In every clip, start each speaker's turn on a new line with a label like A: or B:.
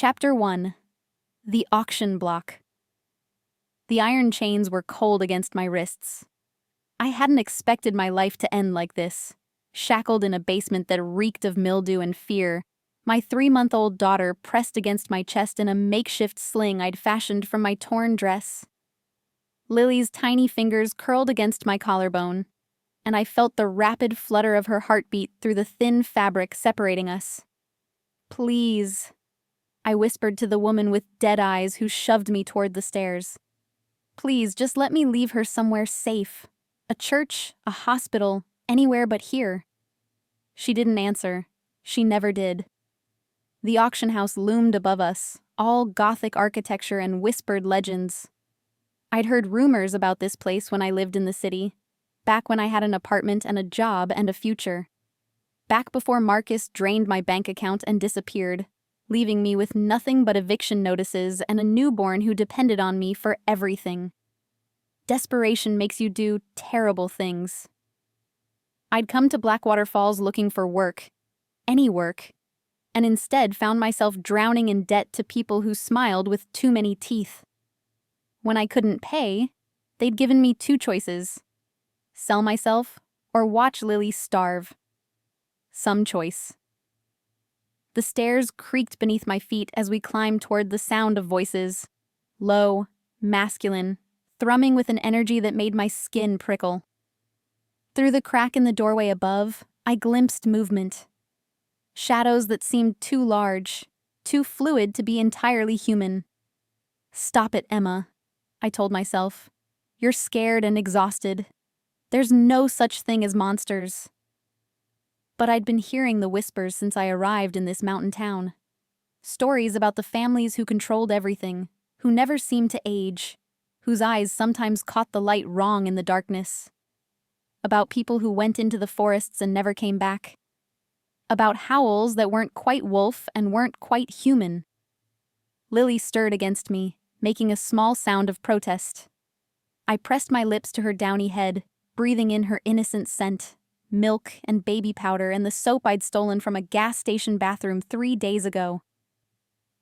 A: Chapter 1. The Auction Block. The iron chains were cold against my wrists. I hadn't expected my life to end like this, shackled in a basement that reeked of mildew and fear, my 3-month-old daughter pressed against my chest in a makeshift sling I'd fashioned from my torn dress. Lily's tiny fingers curled against my collarbone, and I felt the rapid flutter of her heartbeat through the thin fabric separating us. "Please," I whispered to the woman with dead eyes who shoved me toward the stairs. "Please, just let me leave her somewhere safe. A church, a hospital, anywhere but here." She didn't answer. She never did. The auction house loomed above us, all Gothic architecture and whispered legends. I'd heard rumors about this place when I lived in the city, back when I had an apartment and a job and a future. Back before Marcus drained my bank account and disappeared, leaving me with nothing but eviction notices and a newborn who depended on me for everything. Desperation makes you do terrible things. I'd come to Blackwater Falls looking for work, any work, and instead found myself drowning in debt to people who smiled with too many teeth. When I couldn't pay, they'd given me 2 choices: sell myself or watch Lily starve. Some choice. The stairs creaked beneath my feet as we climbed toward the sound of voices, low, masculine, thrumming with an energy that made my skin prickle. Through the crack in the doorway above, I glimpsed movement. Shadows that seemed too large, too fluid to be entirely human. "Stop it, Emma," I told myself. "You're scared and exhausted. There's no such thing as monsters." But I'd been hearing the whispers since I arrived in this mountain town. Stories about the families who controlled everything, who never seemed to age, whose eyes sometimes caught the light wrong in the darkness. About people who went into the forests and never came back. About howls that weren't quite wolf and weren't quite human. Lily stirred against me, making a small sound of protest. I pressed my lips to her downy head, breathing in her innocent scent. Milk and baby powder and the soap I'd stolen from a gas station bathroom 3 days ago.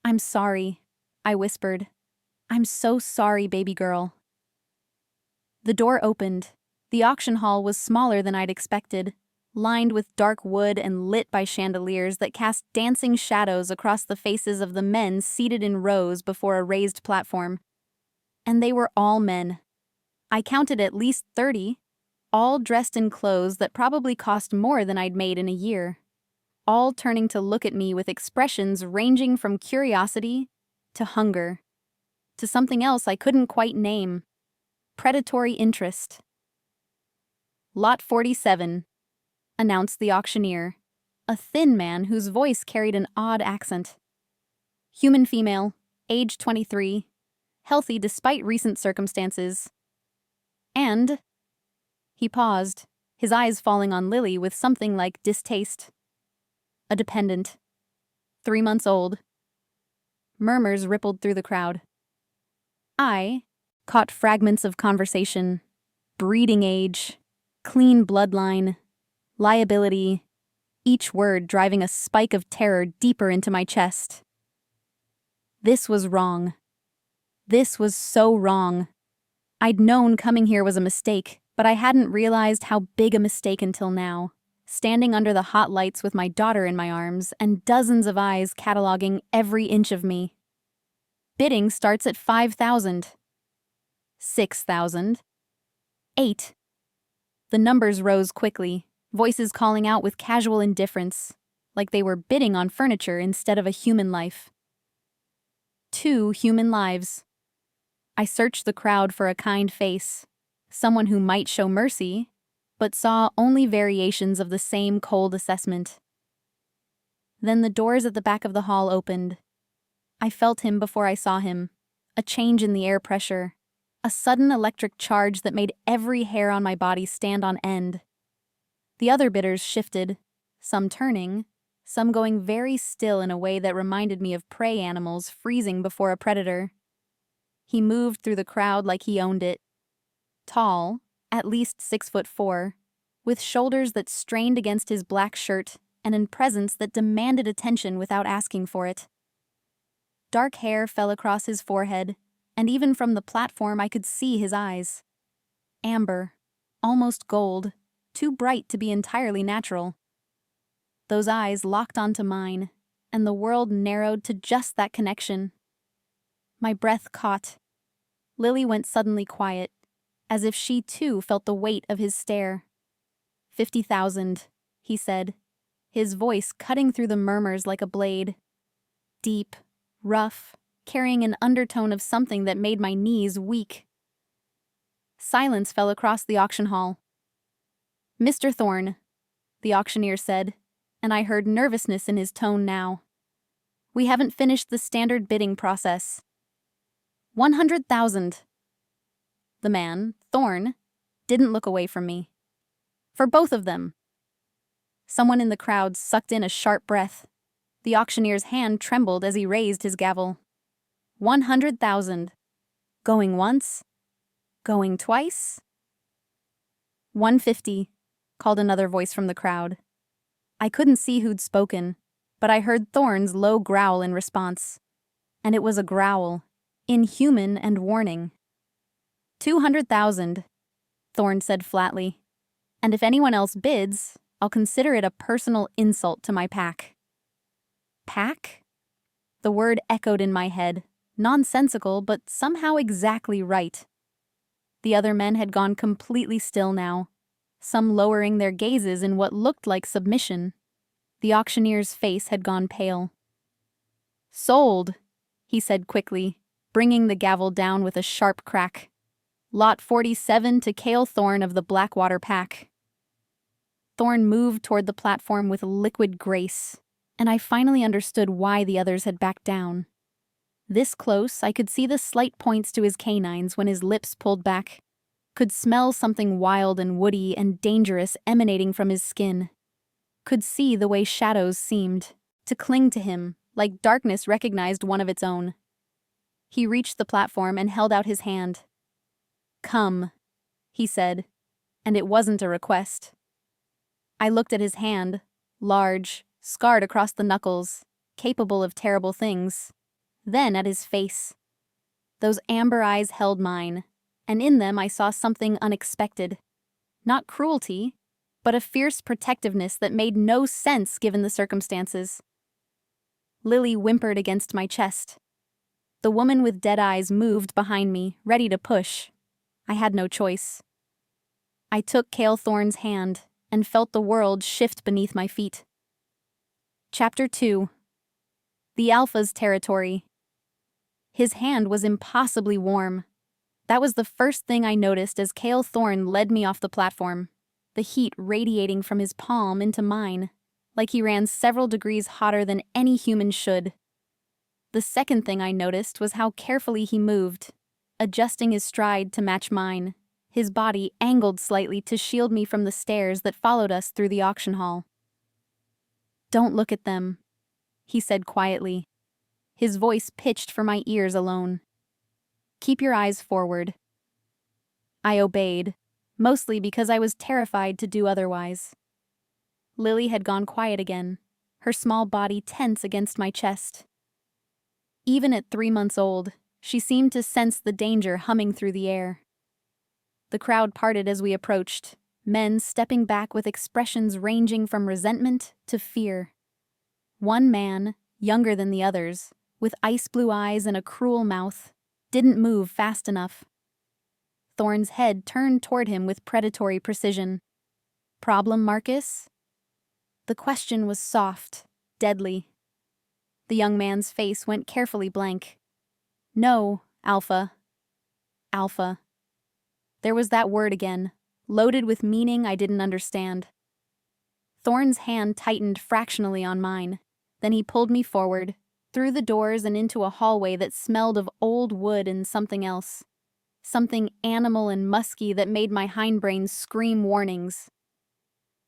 A: "I'm sorry," I whispered. "I'm so sorry, baby girl." The door opened. The auction hall was smaller than I'd expected, lined with dark wood and lit by chandeliers that cast dancing shadows across the faces of the men seated in rows before a raised platform. And they were all men. I counted at least 30. All dressed in clothes that probably cost more than I'd made in a year. All turning to look at me with expressions ranging from curiosity to hunger, to something else I couldn't quite name. Predatory interest. "Lot 47, announced the auctioneer, a thin man whose voice carried an odd accent. "Human female, age 23, healthy despite recent circumstances. And..." He paused, his eyes falling on Lily with something like distaste. "A dependent. 3 months old." Murmurs rippled through the crowd. I caught fragments of conversation. Breeding age, clean bloodline, liability, each word driving a spike of terror deeper into my chest. This was wrong. This was so wrong. I'd known coming here was a mistake, but I hadn't realized how big a mistake until now, standing under the hot lights with my daughter in my arms and dozens of eyes cataloging every inch of me. Bidding starts at 5,000. 6,000. 8. The numbers rose quickly, voices calling out with casual indifference, like they were bidding on furniture instead of a human life. 2 human lives. I searched the crowd for a kind face. Someone who might show mercy, but saw only variations of the same cold assessment. Then the doors at the back of the hall opened. I felt him before I saw him, a change in the air pressure, a sudden electric charge that made every hair on my body stand on end. The other bidders shifted, some turning, some going very still in a way that reminded me of prey animals freezing before a predator. He moved through the crowd like he owned it. Tall, at least 6'4", with shoulders that strained against his black shirt and a presence that demanded attention without asking for it. Dark hair fell across his forehead, and even from the platform I could see his eyes. Amber, almost gold, too bright to be entirely natural. Those eyes locked onto mine, and the world narrowed to just that connection. My breath caught. Lily went suddenly quiet, as if she too felt the weight of his stare. 50,000, he said, his voice cutting through the murmurs like a blade. Deep, rough, carrying an undertone of something that made my knees weak. Silence fell across the auction hall. "Mr. Thorne," the auctioneer said, and I heard nervousness in his tone now. "We haven't finished the standard bidding process." 100,000. The man, Thorne, didn't look away from me. For both of them. Someone in the crowd sucked in a sharp breath. The auctioneer's hand trembled as he raised his gavel. 100,000. Going once? Going twice? 150, called another voice from the crowd. I couldn't see who'd spoken, but I heard Thorne's low growl in response. And it was a growl, inhuman and warning. 200,000, Thorne said flatly. And if anyone else bids, I'll consider it a personal insult to my pack. Pack? The word echoed in my head, nonsensical but somehow exactly right. The other men had gone completely still now, some lowering their gazes in what looked like submission. The auctioneer's face had gone pale. "Sold," he said quickly, bringing the gavel down with a sharp crack. "Lot 47 to Cale Thorne of the Blackwater Pack." Thorne moved toward the platform with liquid grace, and I finally understood why the others had backed down. This close, I could see the slight points to his canines when his lips pulled back, could smell something wild and woody and dangerous emanating from his skin, could see the way shadows seemed to cling to him like darkness recognized one of its own. He reached the platform and held out his hand. "Come," he said, and it wasn't a request. I looked at his hand, large, scarred across the knuckles, capable of terrible things. Then at his face. Those amber eyes held mine, and in them I saw something unexpected. Not cruelty, but a fierce protectiveness that made no sense given the circumstances. Lily whimpered against my chest. The woman with dead eyes moved behind me, ready to push. I had no choice. I took Cale Thorne's hand and felt the world shift beneath my feet. Chapter 2. The Alpha's Territory. His hand was impossibly warm. That was the first thing I noticed as Cale Thorne led me off the platform, the heat radiating from his palm into mine, like he ran several degrees hotter than any human should. The second thing I noticed was how carefully he moved, adjusting his stride to match mine, his body angled slightly to shield me from the stares that followed us through the auction hall. "Don't look at them," he said quietly, his voice pitched for my ears alone. "Keep your eyes forward." I obeyed, mostly because I was terrified to do otherwise. Lily had gone quiet again, her small body tense against my chest. Even at 3 months old, she seemed to sense the danger humming through the air. The crowd parted as we approached, men stepping back with expressions ranging from resentment to fear. One man, younger than the others, with ice-blue eyes and a cruel mouth, didn't move fast enough. Thorne's head turned toward him with predatory precision. "Problem, Marcus?" The question was soft, deadly. The young man's face went carefully blank. "No, Alpha." Alpha. There was that word again, loaded with meaning I didn't understand. Thorne's hand tightened fractionally on mine. Then he pulled me forward, through the doors and into a hallway that smelled of old wood and something else. Something animal and musky that made my hindbrain scream warnings.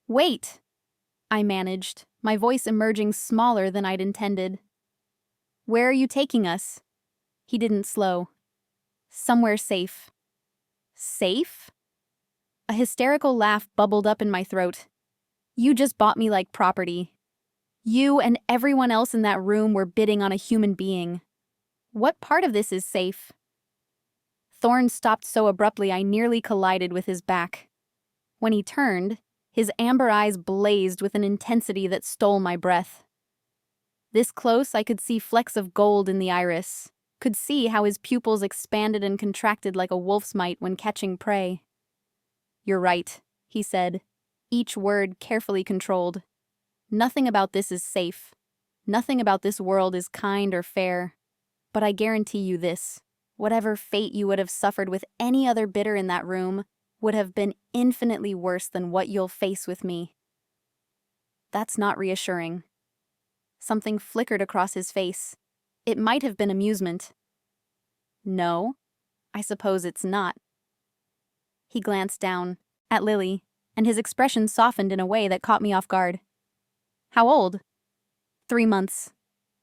A: "Wait!" I managed, my voice emerging smaller than I'd intended. "Where are you taking us?" He didn't slow. "Somewhere safe." Safe? A hysterical laugh bubbled up in my throat. "You just bought me like property. You and everyone else in that room were bidding on a human being. What part of this is safe? Thorn stopped so abruptly I nearly collided with his back. When he turned, his amber eyes blazed with an intensity that stole my breath. This close, I could see flecks of gold in the iris, could see how his pupils expanded and contracted like a wolf's might when catching prey. "You're right," he said, each word carefully controlled. "Nothing about this is safe. Nothing about this world is kind or fair. But I guarantee you this, whatever fate you would have suffered with any other bidder in that room would have been infinitely worse than what you'll face with me." That's not reassuring. Something flickered across his face. It might have been amusement. No, I suppose it's not. He glanced down, at Lily, and his expression softened in a way that caught me off guard. "How old?" 3 months.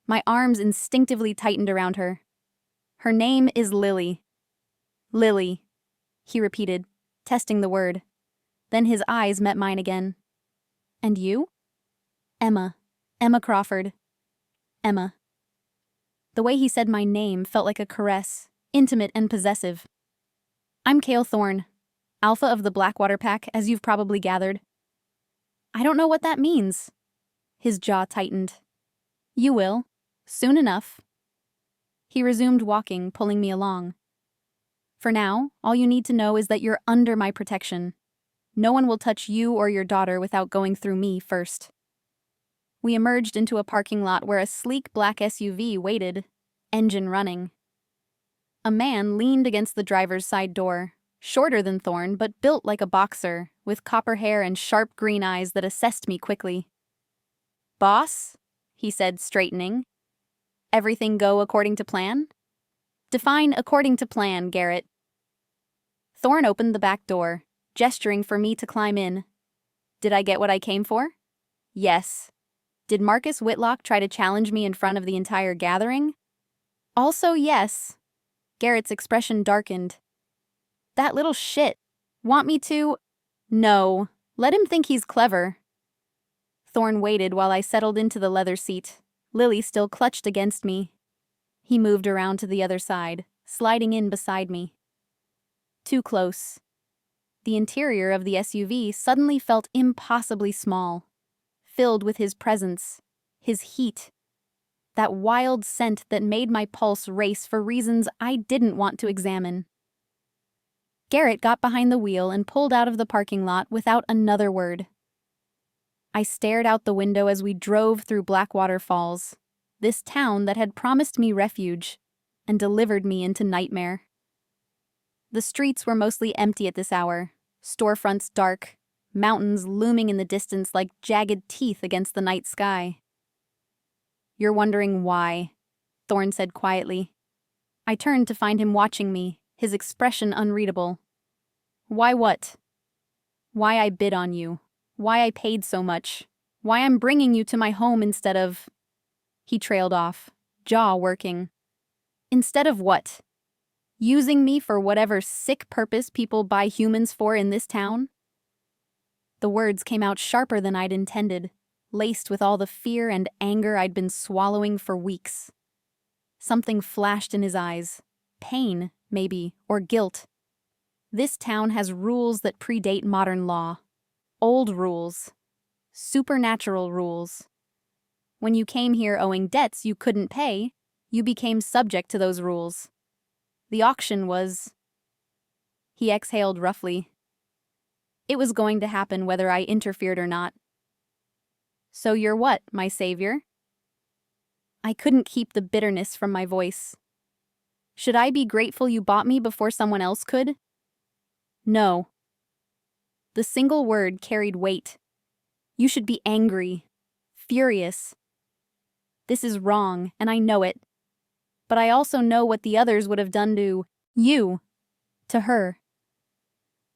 A: My arms instinctively tightened around her. "Her name is Lily." "Lily," he repeated, testing the word. Then his eyes met mine again. "And you?" "Emma. Emma Crawford." "Emma." The way he said my name felt like a caress, intimate and possessive. "I'm Cale Thorne, alpha of the Blackwater Pack, as you've probably gathered." "I don't know what that means." His jaw tightened. "You will. Soon enough." He resumed walking, pulling me along. "For now, all you need to know is that you're under my protection. No one will touch you or your daughter without going through me first." We emerged into a parking lot where a sleek black SUV waited, engine running. A man leaned against the driver's side door, shorter than Thorne but built like a boxer, with copper hair and sharp green eyes that assessed me quickly. "Boss?" he said, straightening. "Everything go according to plan?" "Define according to plan, Garrett." Thorne opened the back door, gesturing for me to climb in. Did I get what I came for? Yes. Did Marcus Whitlock try to challenge me in front of the entire gathering? Also yes. Garrett's expression darkened. "That little shit. Want me to?" "No. Let him think he's clever." Thorne waited while I settled into the leather seat, Lily still clutched against me. He moved around to the other side, sliding in beside me. Too close. The interior of the SUV suddenly felt impossibly small, filled with his presence, his heat, that wild scent that made my pulse race for reasons I didn't want to examine. Garrett got behind the wheel and pulled out of the parking lot without another word. I stared out the window as we drove through Blackwater Falls, this town that had promised me refuge and delivered me into nightmare. The streets were mostly empty at this hour, storefronts dark, mountains looming in the distance like jagged teeth against the night sky. "You're wondering why," Thorne said quietly. I turned to find him watching me, his expression unreadable. "Why what?" "Why I bid on you. Why I paid so much. Why I'm bringing you to my home instead of—" He trailed off, jaw working. "Instead of what? Using me for whatever sick purpose people buy humans for in this town?" The words came out sharper than I'd intended, laced with all the fear and anger I'd been swallowing for weeks. Something flashed in his eyes. Pain, maybe, or guilt. This town has rules that predate modern law. Old rules. Supernatural rules. When you came here owing debts you couldn't pay, you became subject to those rules. The auction was... He exhaled roughly. It was going to happen whether I interfered or not. "So you're what, my savior?" I couldn't keep the bitterness from my voice. "Should I be grateful you bought me before someone else could?" "No." The single word carried weight. "You should be angry, furious. This is wrong, and I know it. But I also know what the others would have done to you, to her."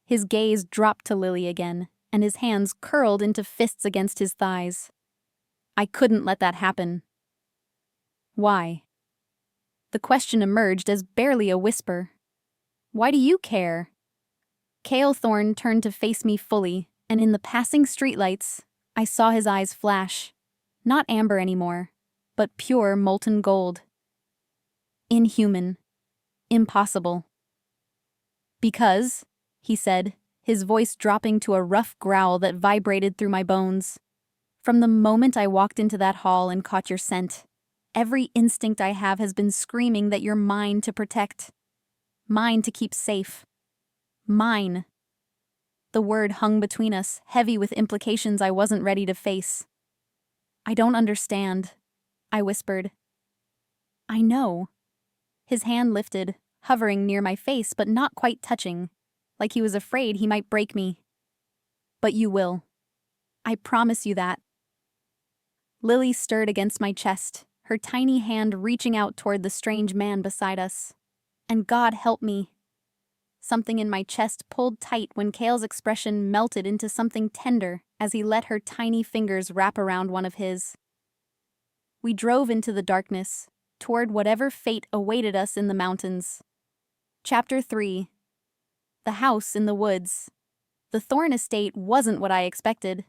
A: His gaze dropped to Lily again, and his hands curled into fists against his thighs. I couldn't let that happen. "Why?" The question emerged as barely a whisper. "Why do you care?" Cale Thorne turned to face me fully, and in the passing streetlights, I saw his eyes flash. Not amber anymore, but pure molten gold. Inhuman. Impossible. Because, he said, his voice dropping to a rough growl that vibrated through my bones. From the moment I walked into that hall and caught your scent, every instinct I have has been screaming that you're mine to protect. Mine to keep safe. Mine. The word hung between us, heavy with implications I wasn't ready to face. I don't understand, I whispered. I know. His hand lifted, hovering near my face but not quite touching, like he was afraid he might break me. But you will. I promise you that. Lily stirred against my chest, her tiny hand reaching out toward the strange man beside us. And God help me. Something in my chest pulled tight when Kale's expression melted into something tender as he let her tiny fingers wrap around one of his. We drove into the darkness, toward whatever fate awaited us in the mountains. Chapter 3. The house in the woods. The Thorn estate wasn't what I expected.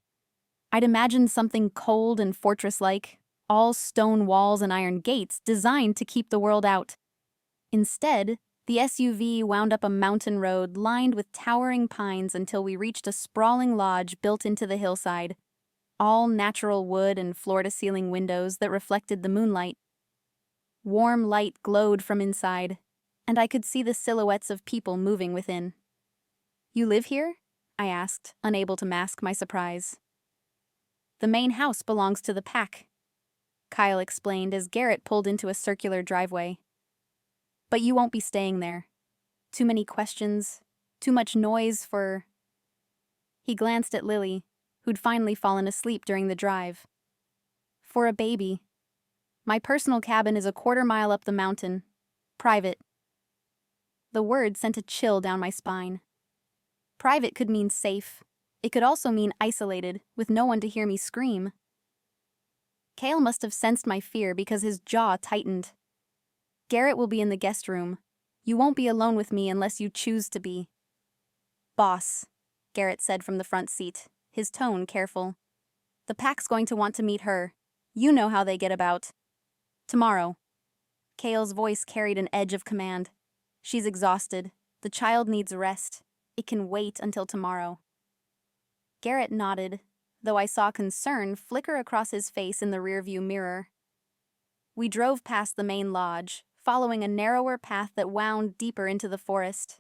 A: I'd imagined something cold and fortress-like, all stone walls and iron gates designed to keep the world out. Instead, the SUV wound up a mountain road lined with towering pines until we reached a sprawling lodge built into the hillside, all natural wood and floor-to-ceiling windows that reflected the moonlight. Warm light glowed from inside, and I could see the silhouettes of people moving within. You live here? I asked, unable to mask my surprise. The main house belongs to the pack, Kyle explained as Garrett pulled into a circular driveway. But you won't be staying there. Too many questions, too much noise for... He glanced at Lily, who'd finally fallen asleep during the drive. For a baby. My personal cabin is a quarter-mile up the mountain. Private. The word sent a chill down my spine. Private could mean safe. It could also mean isolated, with no one to hear me scream. Kale must have sensed my fear because his jaw tightened. Garrett will be in the guest room. You won't be alone with me unless you choose to be. Boss, Garrett said from the front seat, his tone careful. The pack's going to want to meet her. You know how they get about. Tomorrow. Kale's voice carried an edge of command. She's exhausted. The child needs rest. It can wait until tomorrow. Garrett nodded, though I saw concern flicker across his face in the rearview mirror. We drove past the main lodge, following a narrower path that wound deeper into the forest.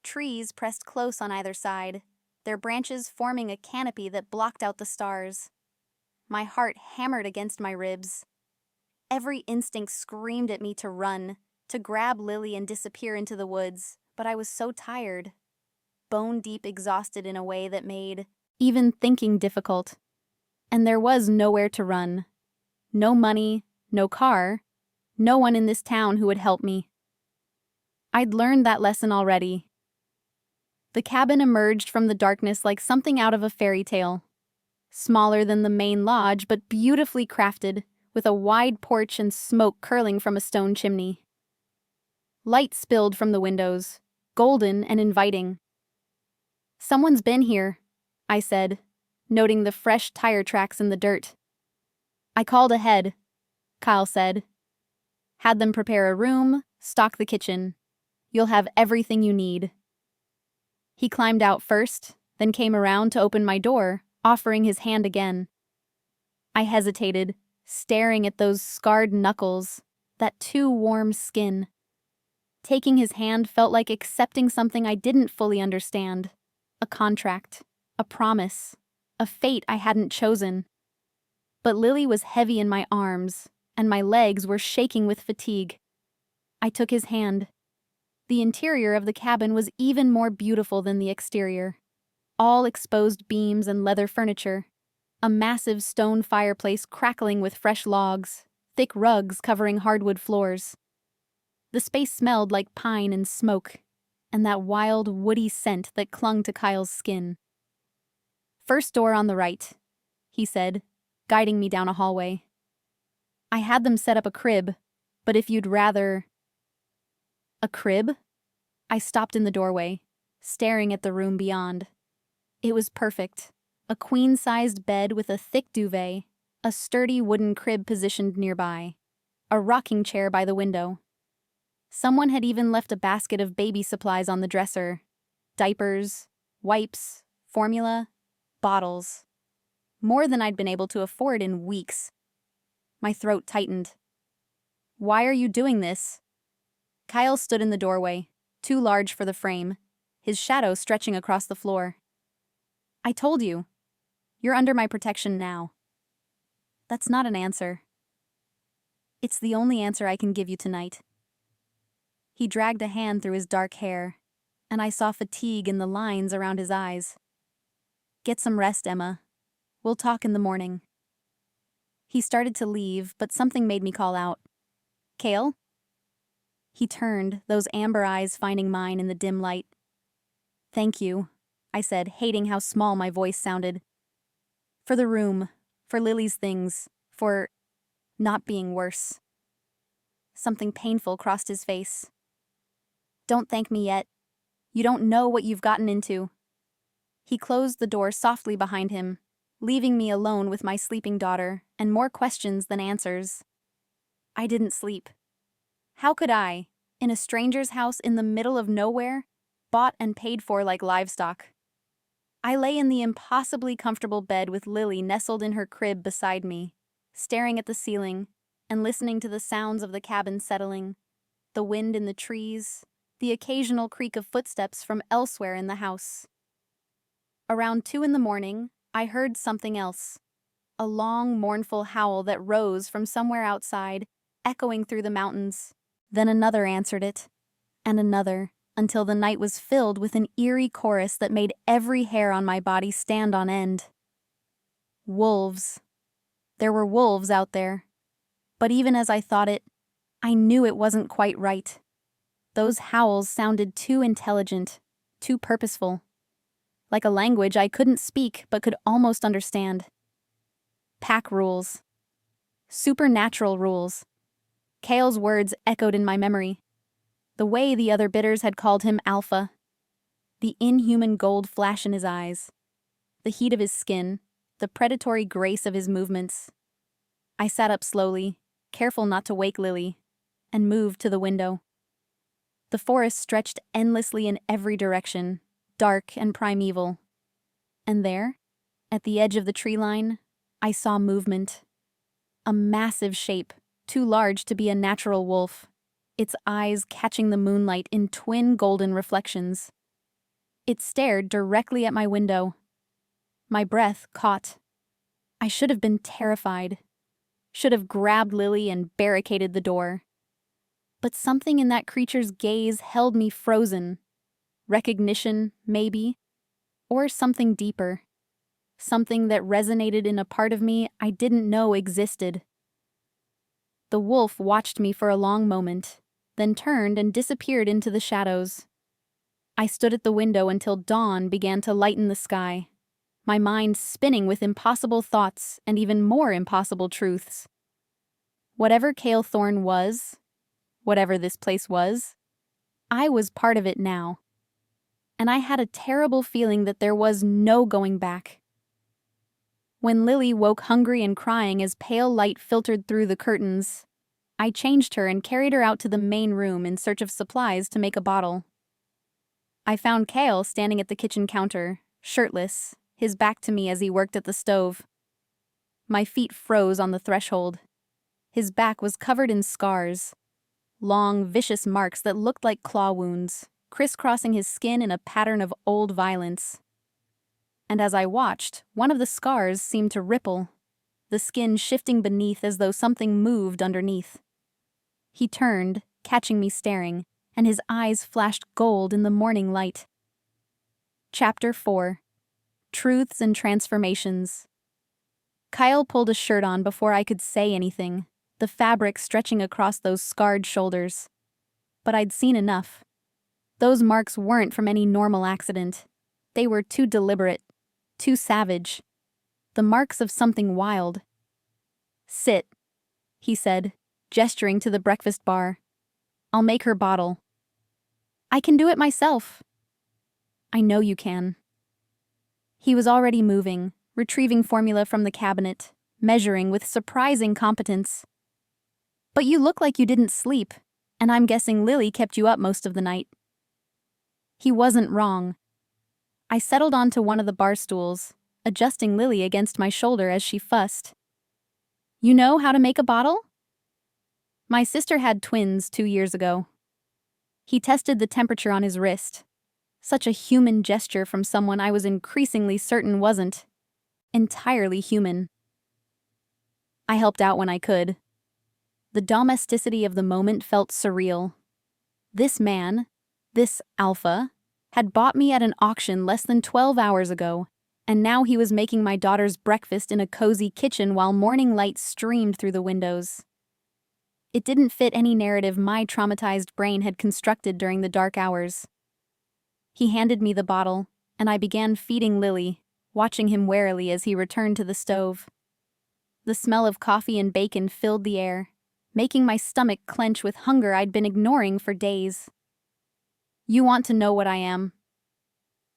A: Trees pressed close on either side, their branches forming a canopy that blocked out the stars. My heart hammered against my ribs. Every instinct screamed at me to run, to grab Lily and disappear into the woods, but I was so tired. Bone-deep exhausted in a way that made even thinking difficult. And there was nowhere to run. No money, no car, no one in this town who would help me. I'd learned that lesson already. The cabin emerged from the darkness like something out of a fairy tale. Smaller than the main lodge, but beautifully crafted, with a wide porch and smoke curling from a stone chimney. Light spilled from the windows, golden and inviting. Someone's been here, I said, noting the fresh tire tracks in the dirt. I called ahead, Kyle said. Had them prepare a room, stock the kitchen. You'll have everything you need. He climbed out first, then came around to open my door, offering his hand again. I hesitated, staring at those scarred knuckles, that too warm skin. Taking his hand felt like accepting something I didn't fully understand. A contract, a promise, a fate I hadn't chosen. But Lily was heavy in my arms, and my legs were shaking with fatigue. I took his hand. The interior of the cabin was even more beautiful than the exterior. All exposed beams and leather furniture. A massive stone fireplace crackling with fresh logs, thick rugs covering hardwood floors. The space smelled like pine and smoke, and that wild, woody scent that clung to Kyle's skin. First door on the right, he said, guiding me down a hallway. I had them set up a crib, but if you'd rather... A crib? I stopped in the doorway, staring at the room beyond. It was perfect. A queen-sized bed with a thick duvet, a sturdy wooden crib positioned nearby, a rocking chair by the window, Someone had even left a basket of baby supplies on the dresser. Diapers, wipes, formula, bottles. More than I'd been able to afford in weeks. My throat tightened. "Why are you doing this?" Kyle stood in the doorway, too large for the frame, his shadow stretching across the floor. "I told you. You're under my protection now." "That's not an answer." "It's the only answer I can give you tonight." He dragged a hand through his dark hair, and I saw fatigue in the lines around his eyes. "Get some rest, Emma. We'll talk in the morning." He started to leave, but something made me call out, "Cale?" He turned, those amber eyes finding mine in the dim light. "Thank you," I said, hating how small my voice sounded. "For the room, for Lily's things, for not being worse." Something painful crossed his face. "Don't thank me yet. You don't know what you've gotten into." He closed the door softly behind him, leaving me alone with my sleeping daughter and more questions than answers. I didn't sleep. How could I, in a stranger's house in the middle of nowhere, bought and paid for like livestock? I lay in the impossibly comfortable bed with Lily nestled in her crib beside me, staring at the ceiling and listening to the sounds of the cabin settling, the wind in the trees, the occasional creak of footsteps from elsewhere in the house. Around 2 a.m, I heard something else, a long, mournful howl that rose from somewhere outside, echoing through the mountains. Then another answered it, and another, until the night was filled with an eerie chorus that made every hair on my body stand on end. Wolves. There were wolves out there. But even as I thought it, I knew it wasn't quite right. Those howls sounded too intelligent, too purposeful. Like a language I couldn't speak but could almost understand. Pack rules. Supernatural rules. Cale's words echoed in my memory. The way the other bitters had called him Alpha. The inhuman gold flash in his eyes. The heat of his skin. The predatory grace of his movements. I sat up slowly, careful not to wake Lily, and moved to the window. The forest stretched endlessly in every direction, dark and primeval. And there, at the edge of the tree line, I saw movement. A massive shape, too large to be a natural wolf, its eyes catching the moonlight in twin golden reflections. It stared directly at my window. My breath caught. I should have been terrified. Should have grabbed Lily and barricaded the door. But something in that creature's gaze held me frozen. Recognition, maybe, or something deeper. Something that resonated in a part of me I didn't know existed. The wolf watched me for a long moment, then turned and disappeared into the shadows. I stood at the window until dawn began to lighten the sky, my mind spinning with impossible thoughts and even more impossible truths. Whatever Cale Thorne was, whatever this place was, I was part of it now. And I had a terrible feeling that there was no going back. When Lily woke hungry and crying as pale light filtered through the curtains, I changed her and carried her out to the main room in search of supplies to make a bottle. I found Cale standing at the kitchen counter, shirtless, his back to me as he worked at the stove. My feet froze on the threshold. His back was covered in scars, long, vicious marks that looked like claw wounds, crisscrossing his skin in a pattern of old violence. And as I watched, one of the scars seemed to ripple, the skin shifting beneath as though something moved underneath. He turned, catching me staring, and his eyes flashed gold in the morning light. Chapter 4. Truths and Transformations. Kyle pulled a shirt on before I could say anything, the fabric stretching across those scarred shoulders. But I'd seen enough. Those marks weren't from any normal accident. They were too deliberate, too savage. The marks of something wild. "Sit," he said, gesturing to the breakfast bar. "I'll make her bottle." "I can do it myself." "I know you can." He was already moving, retrieving formula from the cabinet, measuring with surprising competence. "But you look like you didn't sleep, And I'm guessing Lily kept you up most of the night. He wasn't wrong. I settled onto one of the bar stools, adjusting Lily against my shoulder as she fussed. You know how to make a bottle? My sister had twins 2 years ago. He tested the temperature on his wrist. Such a human gesture from someone I was increasingly certain wasn't entirely human. I helped out when I could. The domesticity of the moment felt surreal. This man, this alpha, had bought me at an auction less than 12 hours ago, and now he was making my daughter's breakfast in a cozy kitchen while morning light streamed through the windows. It didn't fit any narrative my traumatized brain had constructed during the dark hours. He handed me the bottle, and I began feeding Lily, watching him warily as he returned to the stove. The smell of coffee and bacon filled the air, making my stomach clench with hunger I'd been ignoring for days. You want to know what I am?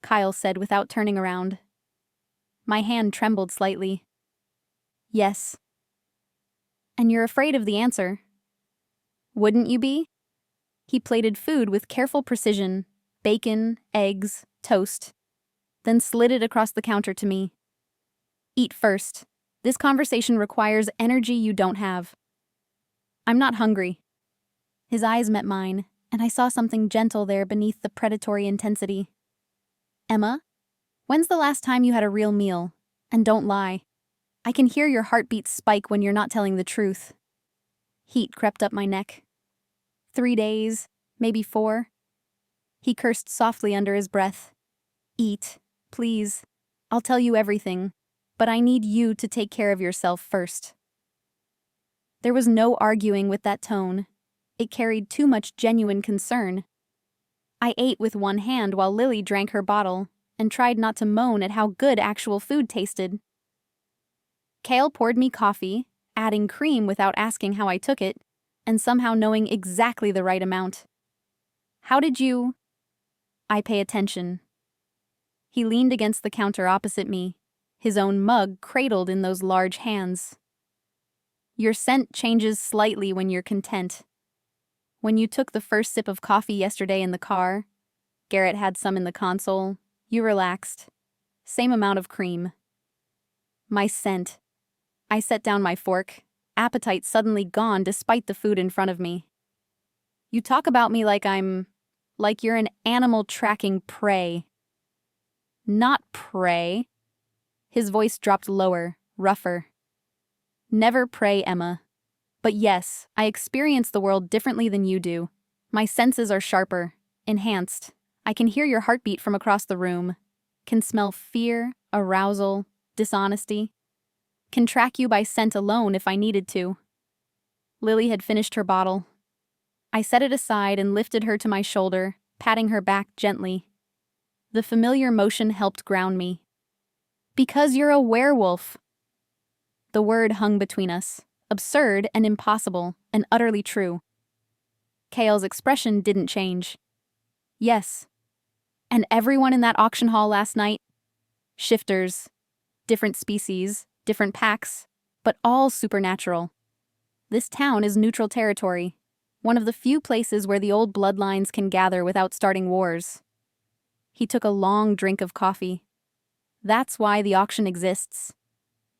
A: Kyle said without turning around. My hand trembled slightly. Yes. And you're afraid of the answer. Wouldn't you be? He plated food with careful precision, bacon, eggs, toast, then slid it across the counter to me. Eat first. This conversation requires energy you don't have. I'm not hungry. His eyes met mine, and I saw something gentle there beneath the predatory intensity. Emma, when's the last time you had a real meal? And don't lie. I can hear your heartbeat spike when you're not telling the truth. Heat crept up my neck. 3 days, maybe 4. He cursed softly under his breath. Eat, please. I'll tell you everything, but I need you to take care of yourself first. There was no arguing with that tone. It carried too much genuine concern. I ate with one hand while Lily drank her bottle and tried not to moan at how good actual food tasted. Kale poured me coffee, adding cream without asking how I took it, and somehow knowing exactly the right amount. How did you... I pay attention. He leaned against the counter opposite me, his own mug cradled in those large hands. Your scent changes slightly when you're content. When you took the first sip of coffee yesterday in the car, Garrett had some in the console, you relaxed. Same amount of cream. My scent. I set down my fork, appetite suddenly gone despite the food in front of me. You talk about me like you're an animal tracking prey. Not prey. His voice dropped lower, rougher. Never pray, Emma. But yes, I experience the world differently than you do. My senses are sharper, enhanced. I can hear your heartbeat from across the room. Can smell fear, arousal, dishonesty. Can track you by scent alone if I needed to. Lily had finished her bottle. I set it aside and lifted her to my shoulder, patting her back gently. The familiar motion helped ground me. Because you're a werewolf. The word hung between us, absurd and impossible, and utterly true. Kale's expression didn't change. Yes. And everyone in that auction hall last night? Shifters. Different species, different packs, but all supernatural. This town is neutral territory, one of the few places where the old bloodlines can gather without starting wars. He took a long drink of coffee. That's why the auction exists.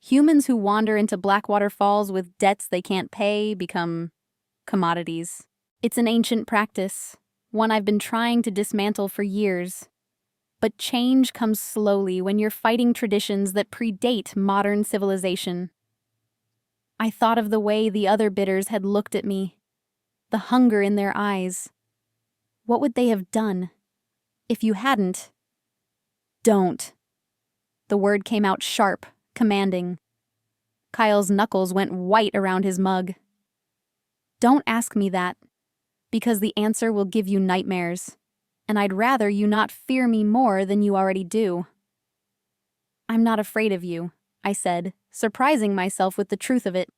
A: Humans who wander into Blackwater Falls with debts they can't pay become commodities. It's an ancient practice, one I've been trying to dismantle for years. But change comes slowly when you're fighting traditions that predate modern civilization. I thought of the way the other bidders had looked at me, the hunger in their eyes. What would they have done? If you hadn't... Don't. The word came out sharp, commanding. Kyle's knuckles went white around his mug. Don't ask me that, because the answer will give you nightmares, and I'd rather you not fear me more than you already do. I'm not afraid of you, I said, surprising myself with the truth of it.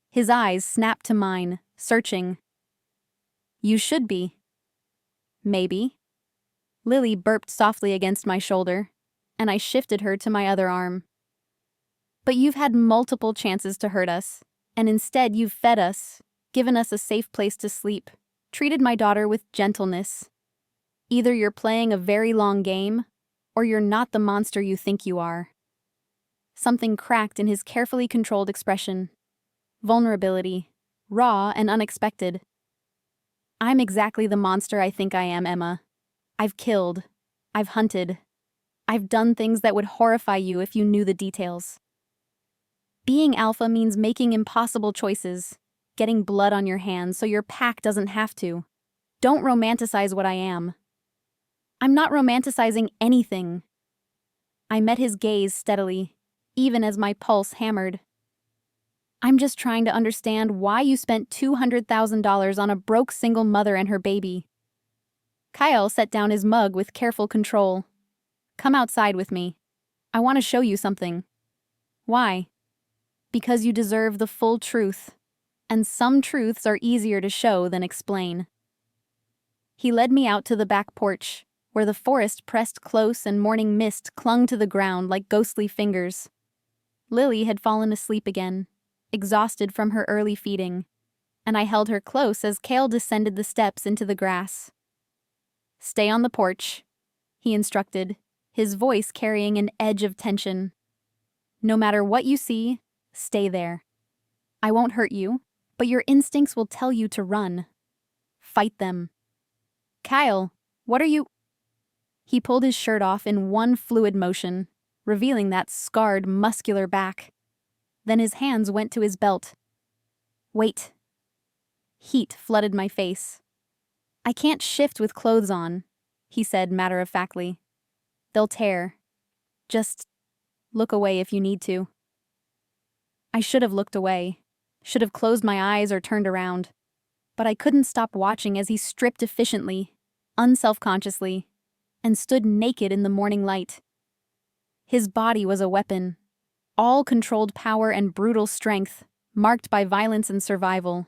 A: His eyes snapped to mine, searching. You should be. Maybe. Lily burped softly against my shoulder, and I shifted her to my other arm. But you've had multiple chances to hurt us, and instead you've fed us, given us a safe place to sleep, treated my daughter with gentleness. Either you're playing a very long game, or you're not the monster you think you are. Something cracked in his carefully controlled expression. Vulnerability, raw and unexpected. I'm exactly the monster I think I am, Emma. I've killed. I've hunted. I've done things that would horrify you if you knew the details. Being alpha means making impossible choices, getting blood on your hands so your pack doesn't have to. Don't romanticize what I am. I'm not romanticizing anything. I met his gaze steadily, even as my pulse hammered. I'm just trying to understand why you spent $200,000 on a broke single mother and her baby. Kyle set down his mug with careful control. Come outside with me. I want to show you something. Why? Because you deserve the full truth, and some truths are easier to show than explain. He led me out to the back porch, where the forest pressed close and morning mist clung to the ground like ghostly fingers. Lily had fallen asleep again, exhausted from her early feeding, and I held her close as Cale descended the steps into the grass. Stay on the porch, he instructed, his voice carrying an edge of tension. No matter what you see, stay there. I won't hurt you, but your instincts will tell you to run. Fight them. Kyle, what are you? He pulled his shirt off in one fluid motion, revealing that scarred, muscular back. Then his hands went to his belt. Wait. Heat flooded my face. I can't shift with clothes on, he said matter-of-factly. They'll tear. Just look away if you need to. I should have looked away, should have closed my eyes or turned around. But I couldn't stop watching as he stripped efficiently, unselfconsciously, and stood naked in the morning light. His body was a weapon, all controlled power and brutal strength, marked by violence and survival.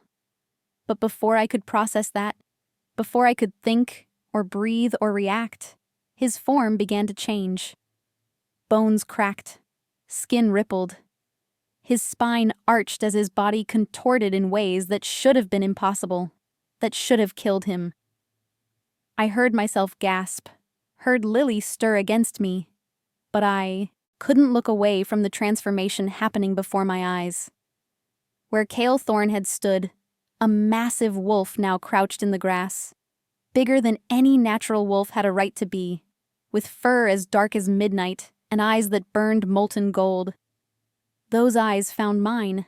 A: But before I could process that, before I could think or breathe or react, his form began to change. Bones cracked, skin rippled. His spine arched as his body contorted in ways that should have been impossible, that should have killed him. I heard myself gasp, heard Lily stir against me, but I couldn't look away from the transformation happening before my eyes. Where Cale Thorne had stood, a massive wolf now crouched in the grass, bigger than any natural wolf had a right to be, with fur as dark as midnight and eyes that burned molten gold. Those eyes found mine,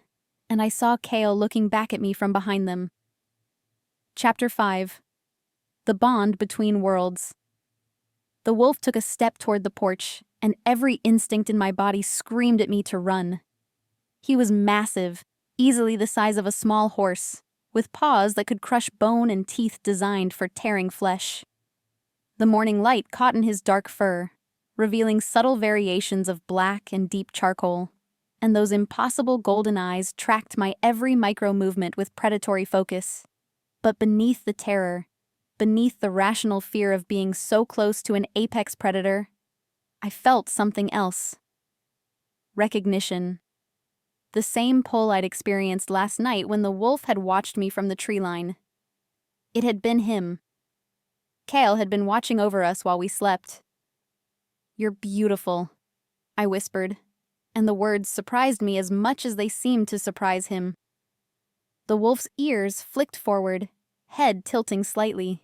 A: and I saw Cale looking back at me from behind them. Chapter 5. The Bond Between Worlds. The wolf took a step toward the porch, and every instinct in my body screamed at me to run. He was massive, easily the size of a small horse, with paws that could crush bone and teeth designed for tearing flesh. The morning light caught in his dark fur, revealing subtle variations of black and deep charcoal, and those impossible golden eyes tracked my every micro-movement with predatory focus. But beneath the terror, beneath the rational fear of being so close to an apex predator, I felt something else. Recognition. The same pull I'd experienced last night when the wolf had watched me from the tree line. It had been him. Cale had been watching over us while we slept. You're beautiful, I whispered, and the words surprised me as much as they seemed to surprise him. The wolf's ears flicked forward, head tilting slightly.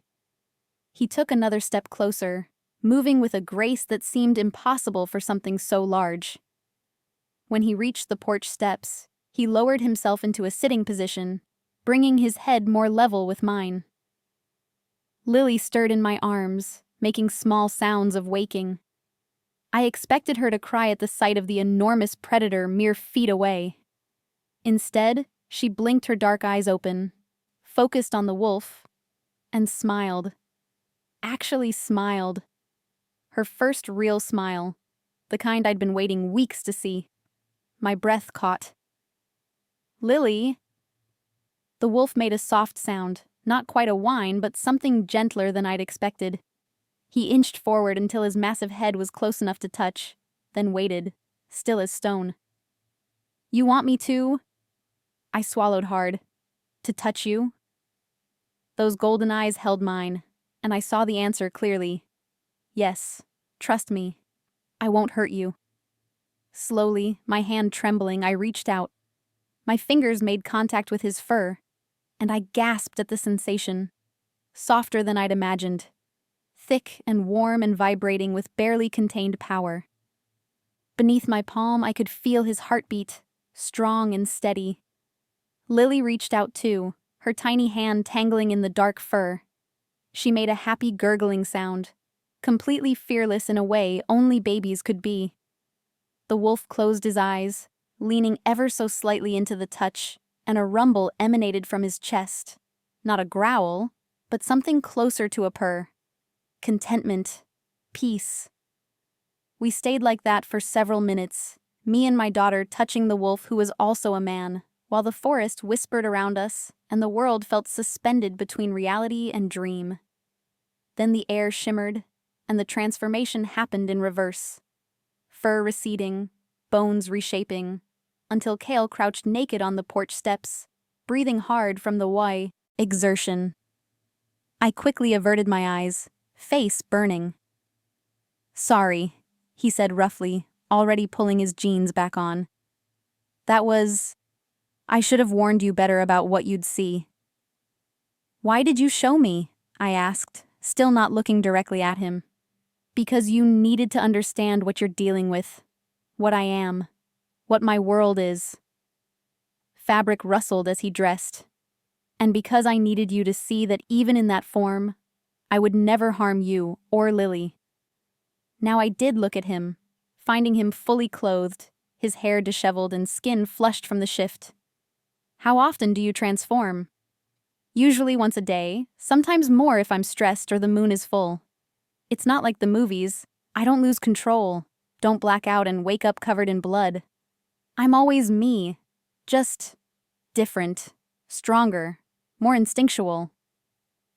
A: He took another step closer, moving with a grace that seemed impossible for something so large. When he reached the porch steps, he lowered himself into a sitting position, bringing his head more level with mine. Lily stirred in my arms, making small sounds of waking. I expected her to cry at the sight of the enormous predator mere feet away. Instead, she blinked her dark eyes open, focused on the wolf, and smiled. Actually smiled. Her first real smile, the kind I'd been waiting weeks to see. My breath caught. Lily. The wolf made a soft sound, not quite a whine, but something gentler than I'd expected. He inched forward until his massive head was close enough to touch, then waited, still as stone. You want me to? I swallowed hard. To touch you? Those golden eyes held mine, and I saw the answer clearly. Yes, trust me. I won't hurt you. Slowly, my hand trembling, I reached out. My fingers made contact with his fur, and I gasped at the sensation. Softer than I'd imagined. Thick and warm and vibrating with barely contained power. Beneath my palm, I could feel his heartbeat, strong and steady. Lily reached out too, her tiny hand tangling in the dark fur. She made a happy gurgling sound, completely fearless in a way only babies could be. The wolf closed his eyes, leaning ever so slightly into the touch, and a rumble emanated from his chest. Not a growl, but something closer to a purr. Contentment. Peace. We stayed like that for several minutes, me and my daughter touching the wolf who was also a man, while the forest whispered around us and the world felt suspended between reality and dream. Then the air shimmered, and the transformation happened in reverse. Fur receding, bones reshaping, until Kale crouched naked on the porch steps, breathing hard from the exertion. I quickly averted my eyes, face burning. "Sorry," he said roughly, already pulling his jeans back on. I should have warned you better about what you'd see." "Why did you show me?" I asked, still not looking directly at him. "Because you needed to understand what you're dealing with, what I am, what my world is." Fabric rustled as he dressed. "And because I needed you to see that even in that form, I would never harm you or Lily." Now I did look at him, finding him fully clothed, his hair disheveled and skin flushed from the shift. "How often do you transform?" "Usually once a day, sometimes more if I'm stressed or the moon is full. It's not like the movies. I don't lose control, don't black out and wake up covered in blood. I'm always me, just different, stronger, more instinctual."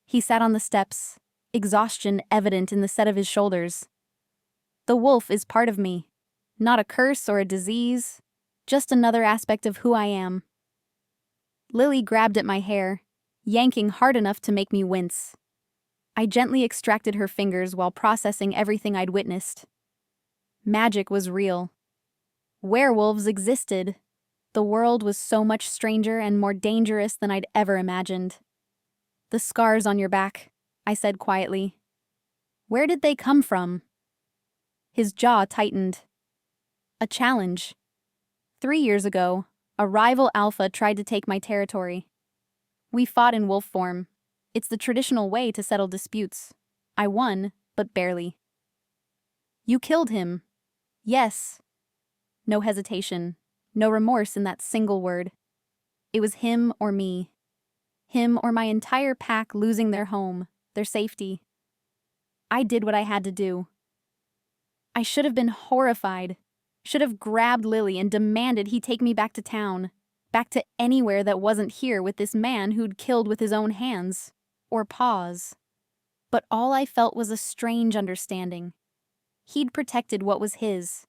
A: He sat on the steps, exhaustion evident in the set of his shoulders. "The wolf is part of me. Not a curse or a disease, just another aspect of who I am." Lily grabbed at my hair, yanking hard enough to make me wince. I gently extracted her fingers while processing everything I'd witnessed. Magic was real. Werewolves existed. The world was so much stranger and more dangerous than I'd ever imagined. "The scars on your back," I said quietly. "Where did they come from?" His jaw tightened. "A challenge. 3 years ago, a rival alpha tried to take my territory. We fought in wolf form. It's the traditional way to settle disputes. I won, but barely." "You killed him." "Yes." No hesitation, no remorse in that single word. It was him or me. Him or my entire pack losing their home, their safety. I did what I had to do. I should have been horrified, should have grabbed Lily and demanded he take me back to town, back to anywhere that wasn't here with this man who'd killed with his own hands, or paws. But all I felt was a strange understanding. He'd protected what was his,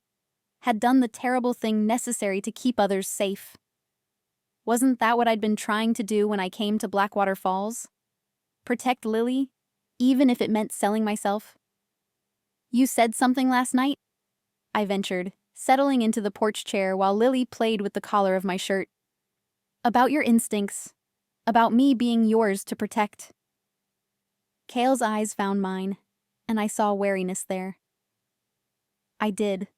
A: had done the terrible thing necessary to keep others safe. Wasn't that what I'd been trying to do when I came to Blackwater Falls? Protect Lily, even if it meant selling myself? "You said something last night?" I ventured, settling into the porch chair while Lily played with the collar of my shirt. "About your instincts. About me being yours to protect." Kale's eyes found mine, and I saw wariness there. "I did."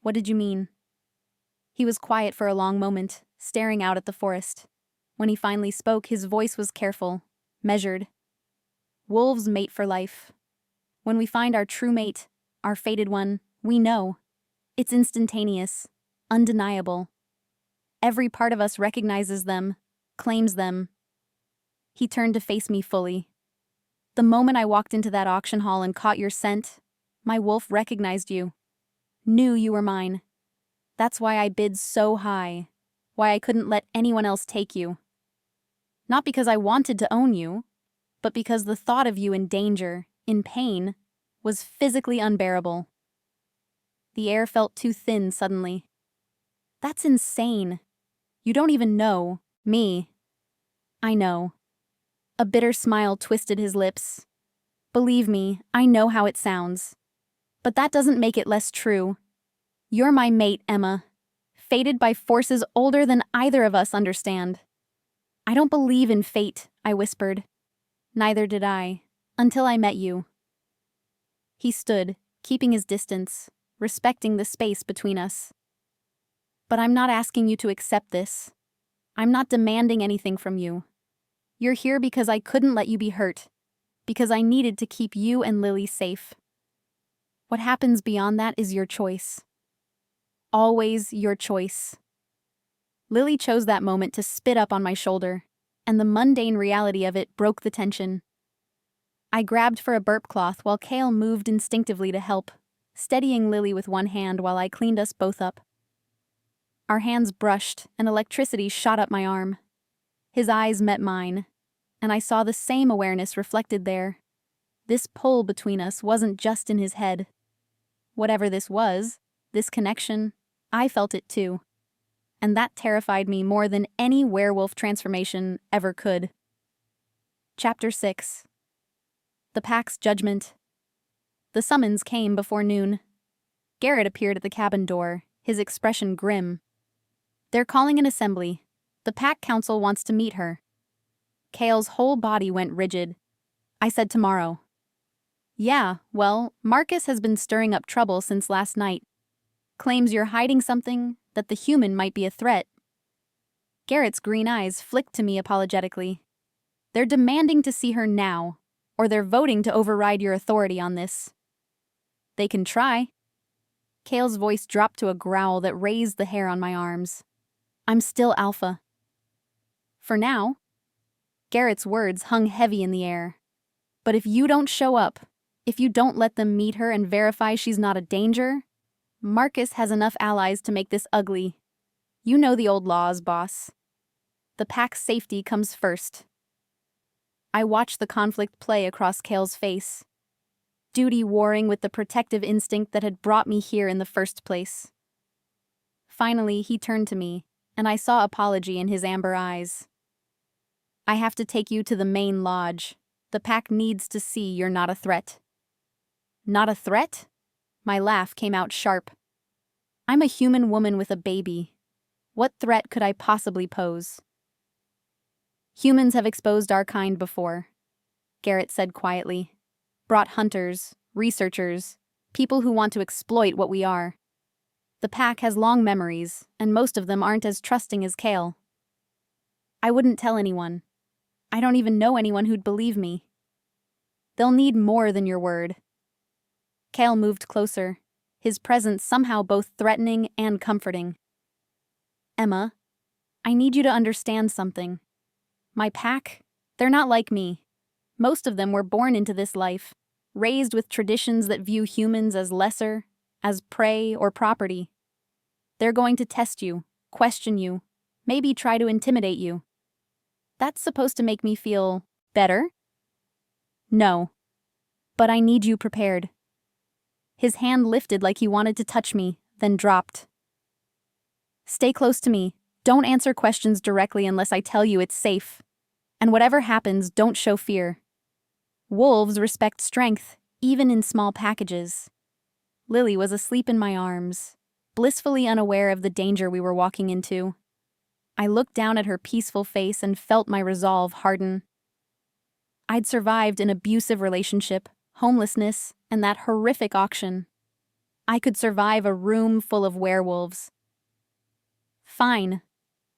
A: "What did you mean?" He was quiet for a long moment, staring out at the forest. When he finally spoke, his voice was careful, measured. "Wolves mate for life. When we find our true mate, our fated one, we know. It's instantaneous, undeniable. Every part of us recognizes them, claims them." He turned to face me fully. "The moment I walked into that auction hall and caught your scent, my wolf recognized you. Knew you were mine. That's why I bid so high, why I couldn't let anyone else take you. Not because I wanted to own you, but because the thought of you in danger, in pain, was physically unbearable." The air felt too thin suddenly. "That's insane. You don't even know me." "I know. A bitter smile twisted his lips. Believe me, I know how it sounds. But that doesn't make it less true. You're my mate, Emma. Fated by forces older than either of us understand. I don't believe in fate, I whispered. Neither did I, until I met you. He stood, keeping his distance, respecting the space between us. But I'm not asking you to accept this. I'm not demanding anything from you. You're here because I couldn't let you be hurt, because I needed to keep you and Lily safe. What happens beyond that is your choice. Always your choice. Lily chose that moment to spit up on my shoulder, and the mundane reality of it broke the tension. I grabbed for a burp cloth while Cale moved instinctively to help, steadying Lily with one hand while I cleaned us both up. Our hands brushed, and electricity shot up my arm. His eyes met mine, and I saw the same awareness reflected there. This pull between us wasn't just in his head. Whatever this was, this connection, I felt it too. And that terrified me more than any werewolf transformation ever could. Chapter 6. The Pack's Judgment. The summons came before noon. Garrett appeared at the cabin door, his expression grim. They're calling an assembly. The Pack Council wants to meet her. Cale's whole body went rigid. I said tomorrow. Yeah, well, Marcus has been stirring up trouble since last night. Claims you're hiding something, that the human might be a threat. Garrett's green eyes flicked to me apologetically. They're demanding to see her now, or they're voting to override your authority on this. They can try. Cale's voice dropped to a growl that raised the hair on my arms. I'm still Alpha. For now. Garrett's words hung heavy in the air. But if you don't show up, if you don't let them meet her and verify she's not a danger, Marcus has enough allies to make this ugly. You know the old laws, boss. The Pack's safety comes first. I watched the conflict play across Cale's face. Duty warring with the protective instinct that had brought me here in the first place. Finally, he turned to me, and I saw apology in his amber eyes. I have to take you to the main lodge. The Pack needs to see you're not a threat. Not a threat? My laugh came out sharp. I'm a human woman with a baby. What threat could I possibly pose? Humans have exposed our kind before, Garrett said quietly. Brought hunters, researchers, people who want to exploit what we are. The Pack has long memories, and most of them aren't as trusting as Cale. I wouldn't tell anyone. I don't even know anyone who'd believe me. They'll need more than your word. Cale moved closer, his presence somehow both threatening and comforting. Emma, I need you to understand something. My Pack, they're not like me. Most of them were born into this life, raised with traditions that view humans as lesser, as prey or property. They're going to test you, question you, maybe try to intimidate you. That's supposed to make me feel better? No. But I need you prepared. His hand lifted like he wanted to touch me, then dropped. Stay close to me. Don't answer questions directly unless I tell you it's safe. And whatever happens, don't show fear. Wolves respect strength, even in small packages. Lily was asleep in my arms, blissfully unaware of the danger we were walking into. I looked down at her peaceful face and felt my resolve harden. I'd survived an abusive relationship, homelessness, and that horrific auction. I could survive a room full of werewolves. Fine,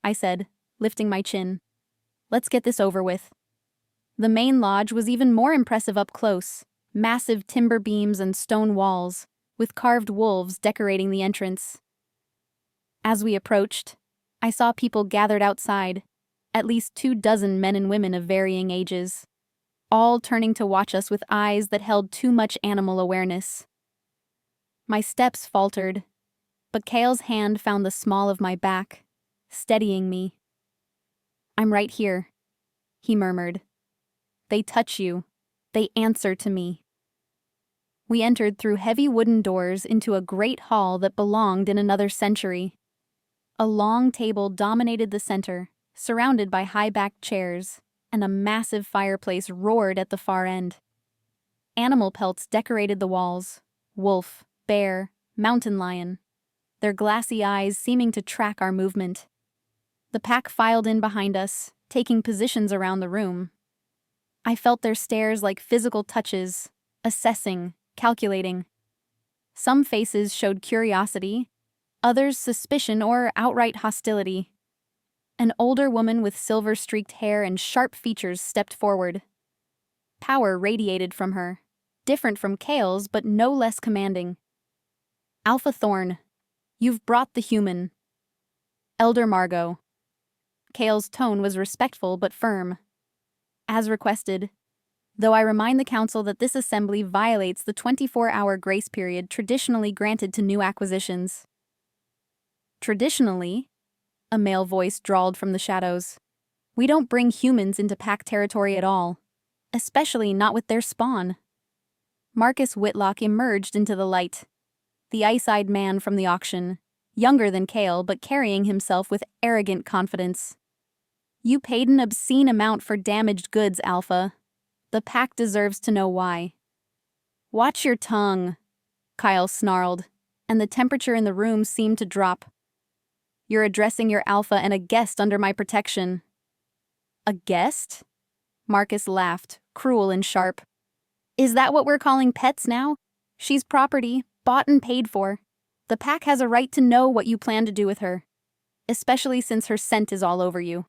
A: I said, lifting my chin. Let's get this over with. The main lodge was even more impressive up close, massive timber beams and stone walls, with carved wolves decorating the entrance. As we approached, I saw people gathered outside, at least 24 men and women of varying ages, all turning to watch us with eyes that held too much animal awareness. My steps faltered, but Cale's hand found the small of my back, steadying me. I'm right here, he murmured. They touch you. They answer to me. We entered through heavy wooden doors into a great hall that belonged in another century. A long table dominated the center, surrounded by high-backed chairs, and a massive fireplace roared at the far end. Animal pelts decorated the walls: wolf, bear, mountain lion, their glassy eyes seeming to track our movement. The pack filed in behind us, taking positions around the room. I felt their stares like physical touches, assessing, calculating. Some faces showed curiosity, others suspicion or outright hostility. An older woman with silver-streaked hair and sharp features stepped forward. Power radiated from her, different from Kale's but no less commanding. "Alpha Thorn, you've brought the human." "Elder Margot." Kale's tone was respectful but firm. "As requested, though I remind the Council that this assembly violates the 24-hour grace period traditionally granted to new acquisitions." "Traditionally?" a male voice drawled from the shadows. "We don't bring humans into pack territory at all, especially not with their spawn." Marcus Whitlock emerged into the light, the ice-eyed man from the auction, younger than Kale but carrying himself with arrogant confidence. "You paid an obscene amount for damaged goods, Alpha. The pack deserves to know why." "Watch your tongue," Kyle snarled, and the temperature in the room seemed to drop. "You're addressing your Alpha and a guest under my protection." "A guest?" Marcus laughed, cruel and sharp. "Is that what we're calling pets now? She's property, bought and paid for. The pack has a right to know what you plan to do with her, especially since her scent is all over you."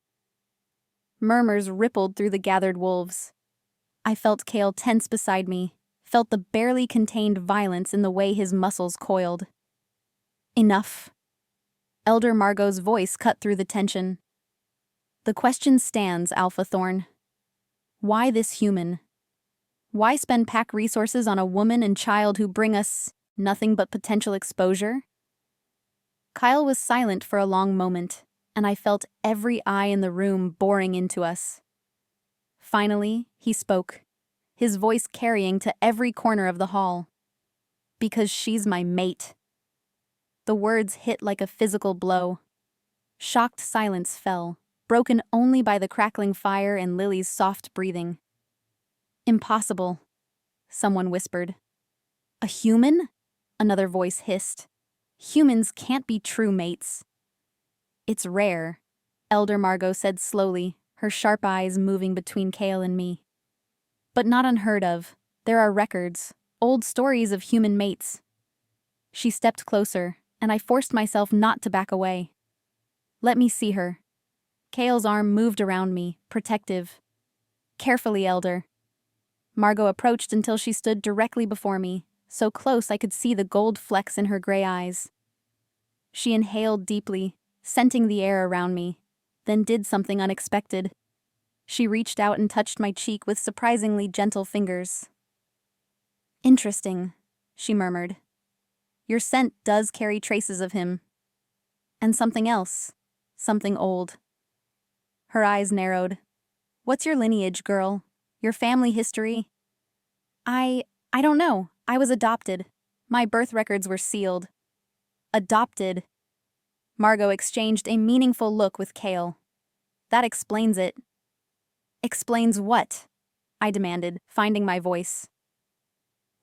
A: Murmurs rippled through the gathered wolves. I felt Kale tense beside me, felt the barely contained violence in the way his muscles coiled. "Enough." Elder Margot's voice cut through the tension. "The question stands, Alpha Thorn. Why this human? Why spend pack resources on a woman and child who bring us nothing but potential exposure?" Kyle was silent for a long moment, and I felt every eye in the room boring into us. Finally, he spoke, his voice carrying to every corner of the hall. "Because she's my mate." The words hit like a physical blow. Shocked silence fell, broken only by the crackling fire and Lily's soft breathing. "Impossible," someone whispered. "A human?" another voice hissed. "Humans can't be true mates." "It's rare," Elder Margot said slowly, her sharp eyes moving between Kale and me. "But not unheard of. There are records, old stories of human mates." She stepped closer, and I forced myself not to back away. "Let me see her." Kale's arm moved around me, protective. "Carefully, Elder." Margot approached until she stood directly before me, so close I could see the gold flecks in her gray eyes. She inhaled deeply, scenting the air around me, then did something unexpected. She reached out and touched my cheek with surprisingly gentle fingers. "Interesting," she murmured. "Your scent does carry traces of him. And something else, something old." Her eyes narrowed. "What's your lineage, girl? Your family history?" I don't know. I was adopted. My birth records were sealed." "Adopted?" Margot exchanged a meaningful look with Kale. "That explains it." "Explains what?" I demanded, finding my voice.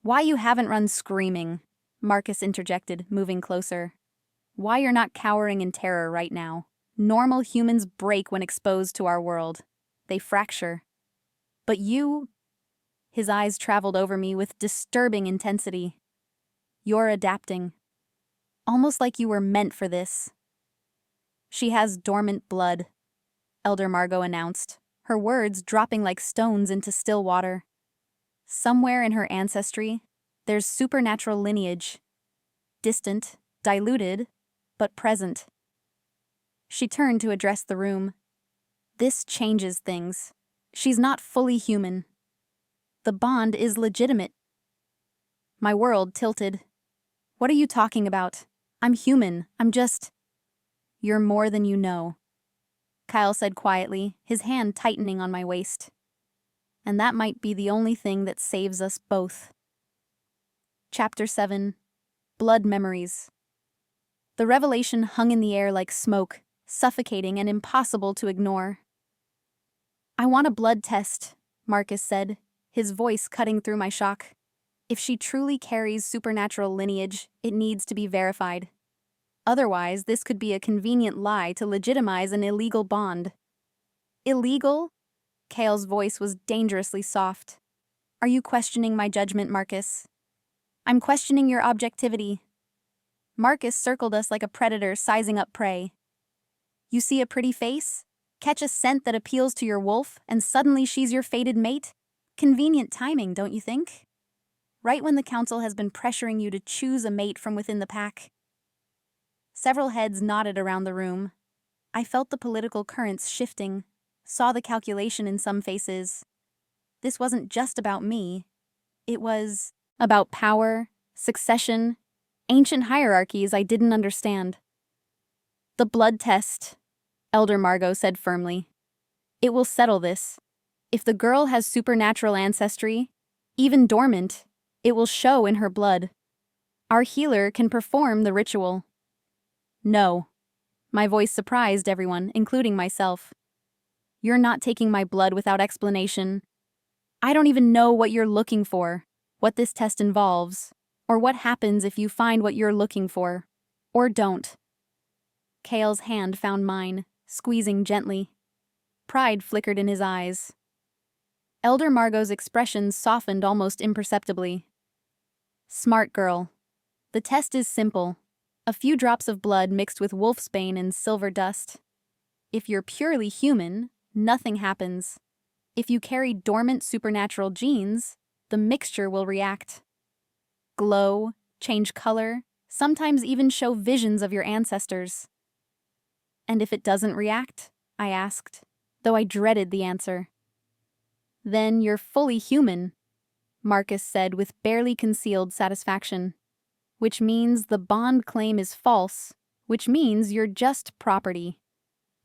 A: "Why you haven't run screaming," Marcus interjected, moving closer. "Why you're not cowering in terror right now. Normal humans break when exposed to our world. They fracture. But you..." His eyes traveled over me with disturbing intensity. "You're adapting. Almost like you were meant for this." "She has dormant blood," Elder Margot announced, her words dropping like stones into still water. "Somewhere in her ancestry, there's supernatural lineage. Distant, diluted, but present." She turned to address the room. "This changes things. She's not fully human. The bond is legitimate." My world tilted. "What are you talking about? I'm human. I'm just..." "You're more than you know," Kyle said quietly, his hand tightening on my waist. "And that might be the only thing that saves us both." Chapter 7. Blood Memories. The revelation hung in the air like smoke, suffocating and impossible to ignore. I want a blood test, Marcus said, his voice cutting through my shock. If she truly carries supernatural lineage, it needs to be verified. Otherwise, this could be a convenient lie to legitimize an illegal bond. Illegal? Kale's voice was dangerously soft. Are you questioning my judgment, Marcus? I'm questioning your objectivity. Marcus circled us like a predator sizing up prey. You see a pretty face? Catch a scent that appeals to your wolf, and suddenly she's your fated mate? Convenient timing, don't you think? Right when the council has been pressuring you to choose a mate from within the pack. Several heads nodded around the room. I felt the political currents shifting, saw the calculation in some faces. This wasn't just about me. It was about power, succession, ancient hierarchies I didn't understand. The blood test, Elder Margot said firmly. It will settle this. If the girl has supernatural ancestry, even dormant, it will show in her blood. Our healer can perform the ritual. No. My voice surprised everyone, including myself. You're not taking my blood without explanation. I don't even know what you're looking for, what this test involves, or what happens if you find what you're looking for, or don't. Kale's hand found mine, squeezing gently. Pride flickered in his eyes. Elder Margot's expression softened almost imperceptibly. Smart girl. The test is simple. A few drops of blood mixed with wolfsbane and silver dust. If you're purely human, nothing happens. If you carry dormant supernatural genes, the mixture will react. Glow, change color, sometimes even show visions of your ancestors. And if it doesn't react? I asked, though I dreaded the answer. Then you're fully human, Marcus said with barely concealed satisfaction. Which means the bond claim is false, which means you're just property.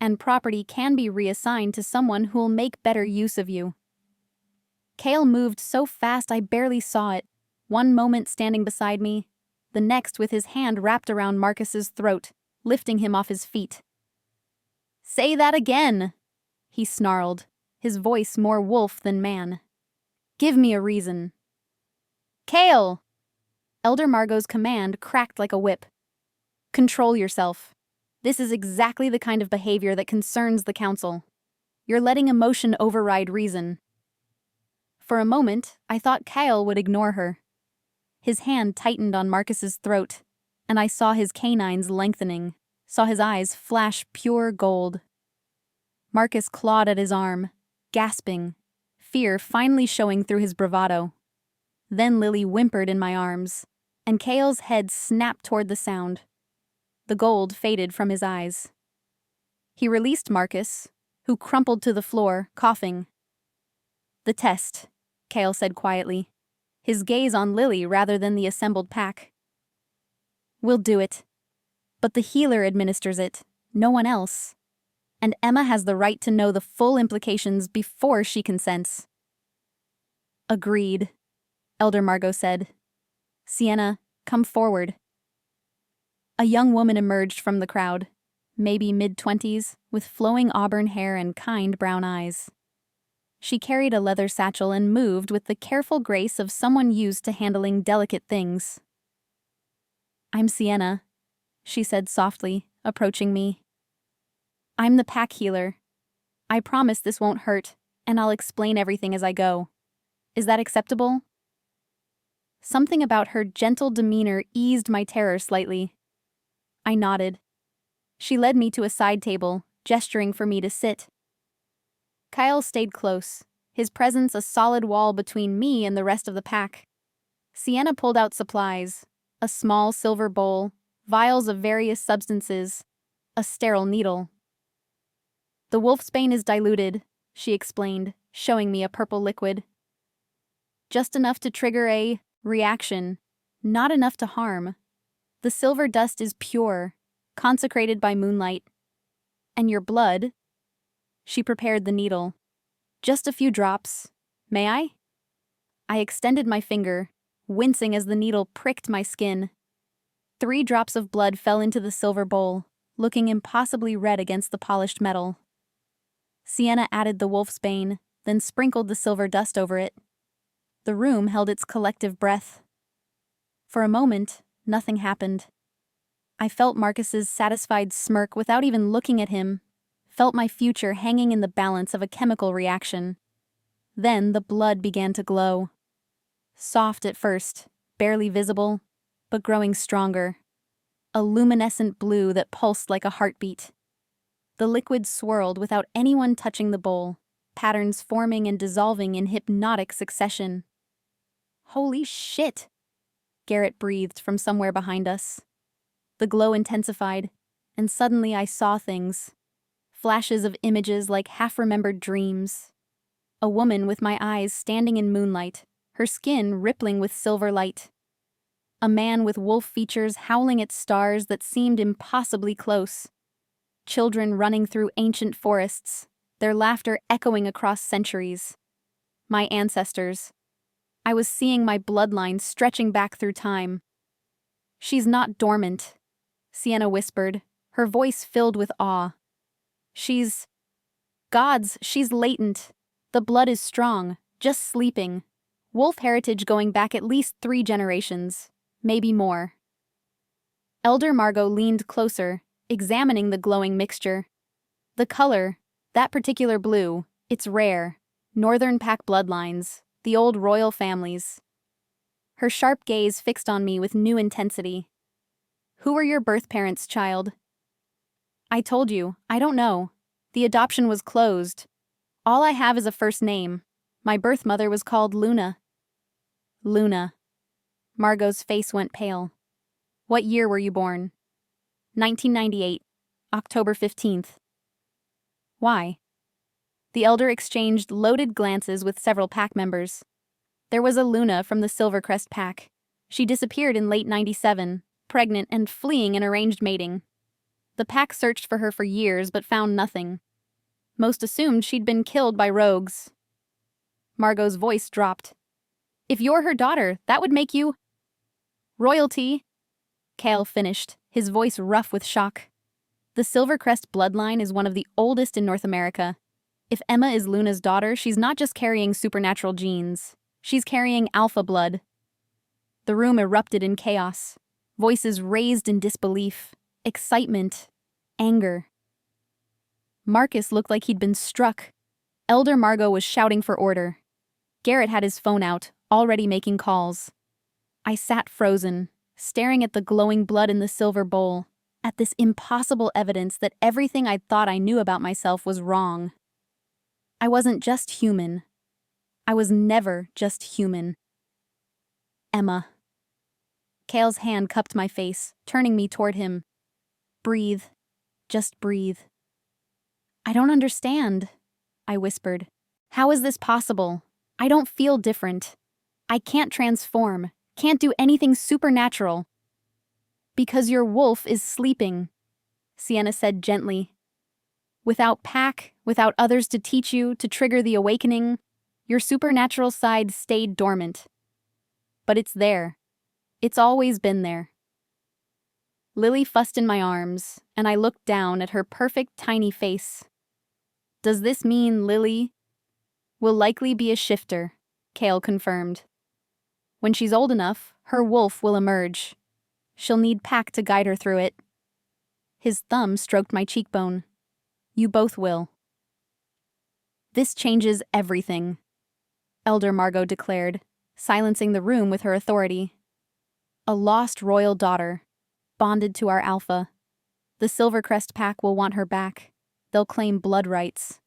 A: And property can be reassigned to someone who'll make better use of you. Kale moved so fast I barely saw it, one moment standing beside me, the next with his hand wrapped around Marcus's throat, lifting him off his feet. Say that again, he snarled, his voice more wolf than man. Give me a reason. Kale! Elder Margot's command cracked like a whip. Control yourself. This is exactly the kind of behavior that concerns the council. You're letting emotion override reason. For a moment, I thought Kyle would ignore her. His hand tightened on Marcus's throat, and I saw his canines lengthening, saw his eyes flash pure gold. Marcus clawed at his arm, gasping, fear finally showing through his bravado. Then Lily whimpered in my arms, and Kale's head snapped toward the sound. The gold faded from his eyes. He released Marcus, who crumpled to the floor, coughing. The test, Kale said quietly, his gaze on Lily rather than the assembled pack. We'll do it. But the healer administers it, no one else. And Emma has the right to know the full implications before she consents. Agreed, Elder Margot said. Sienna, come forward. A young woman emerged from the crowd, maybe mid-20s, with flowing auburn hair and kind brown eyes. She carried a leather satchel and moved with the careful grace of someone used to handling delicate things. I'm Sienna, she said softly, approaching me. I'm the pack healer. I promise this won't hurt, and I'll explain everything as I go. Is that acceptable? Something about her gentle demeanor eased my terror slightly. I nodded. She led me to a side table, gesturing for me to sit. Kyle stayed close, his presence a solid wall between me and the rest of the pack. Sienna pulled out supplies, a small silver bowl, vials of various substances, a sterile needle. The wolfsbane is diluted, she explained, showing me a purple liquid. Just enough to trigger a reaction, not enough to harm. The silver dust is pure, consecrated by moonlight. And your blood? She prepared the needle. Just a few drops. May I? I extended my finger, wincing as the needle pricked my skin. 3 drops of blood fell into the silver bowl, looking impossibly red against the polished metal. Sienna added the wolf's bane, then sprinkled the silver dust over it. The room held its collective breath. For a moment, nothing happened. I felt Marcus's satisfied smirk without even looking at him, felt my future hanging in the balance of a chemical reaction. Then the blood began to glow. Soft at first, barely visible, but growing stronger. A luminescent blue that pulsed like a heartbeat. The liquid swirled without anyone touching the bowl, patterns forming and dissolving in hypnotic succession. "Holy shit!" Garrett breathed from somewhere behind us. The glow intensified, and suddenly I saw things. Flashes of images like half-remembered dreams. A woman with my eyes standing in moonlight, her skin rippling with silver light. A man with wolf features howling at stars that seemed impossibly close. Children running through ancient forests, their laughter echoing across centuries. My ancestors. I was seeing my bloodline stretching back through time. "She's not dormant," Sienna whispered, her voice filled with awe. "She's... Gods, she's latent. The blood is strong, just sleeping. Wolf heritage going back at least 3 generations, maybe more." Elder Margot leaned closer, examining the glowing mixture. The color, that particular blue, it's rare. Northern Pack bloodlines, the old royal families. Her sharp gaze fixed on me with new intensity. "Who were your birth parents, child?" "I told you, I don't know. The adoption was closed. All I have is a first name. My birth mother was called Luna." "Luna." Margot's face went pale. "What year were you born?" 1998, October 15th. "Why?" The elder exchanged loaded glances with several pack members. There was a Luna from the Silvercrest pack. She disappeared in late 97, pregnant and fleeing an arranged mating. The pack searched for her for years but found nothing. Most assumed she'd been killed by rogues. Margot's voice dropped. "If you're her daughter, that would make you..." "Royalty," Cale finished, his voice rough with shock. "The Silvercrest bloodline is one of the oldest in North America. If Emma is Luna's daughter, she's not just carrying supernatural genes. She's carrying alpha blood." The room erupted in chaos. Voices raised in disbelief, excitement, anger. Marcus looked like he'd been struck. Elder Margot was shouting for order. Garrett had his phone out, already making calls. I sat frozen, staring at the glowing blood in the silver bowl, at this impossible evidence that everything I'd thought I knew about myself was wrong. I wasn't just human. I was never just human. Emma. Cale's hand cupped my face, turning me toward him. "Breathe. Just breathe." "I don't understand," I whispered. "How is this possible? I don't feel different. I can't transform, can't do anything supernatural." "Because your wolf is sleeping," Sienna said gently. "Without pack, without others to teach you, to trigger the awakening, your supernatural side stayed dormant. But it's there. It's always been there." Lily fussed in my arms, and I looked down at her perfect tiny face. "Does this mean Lily will likely be a shifter?" Cale confirmed. "When she's old enough, her wolf will emerge. She'll need pack to guide her through it." His thumb stroked my cheekbone. "You both will." "This changes everything," Elder Margot declared, silencing the room with her authority. "A lost royal daughter, bonded to our alpha. The Silvercrest pack will want her back. They'll claim blood rights."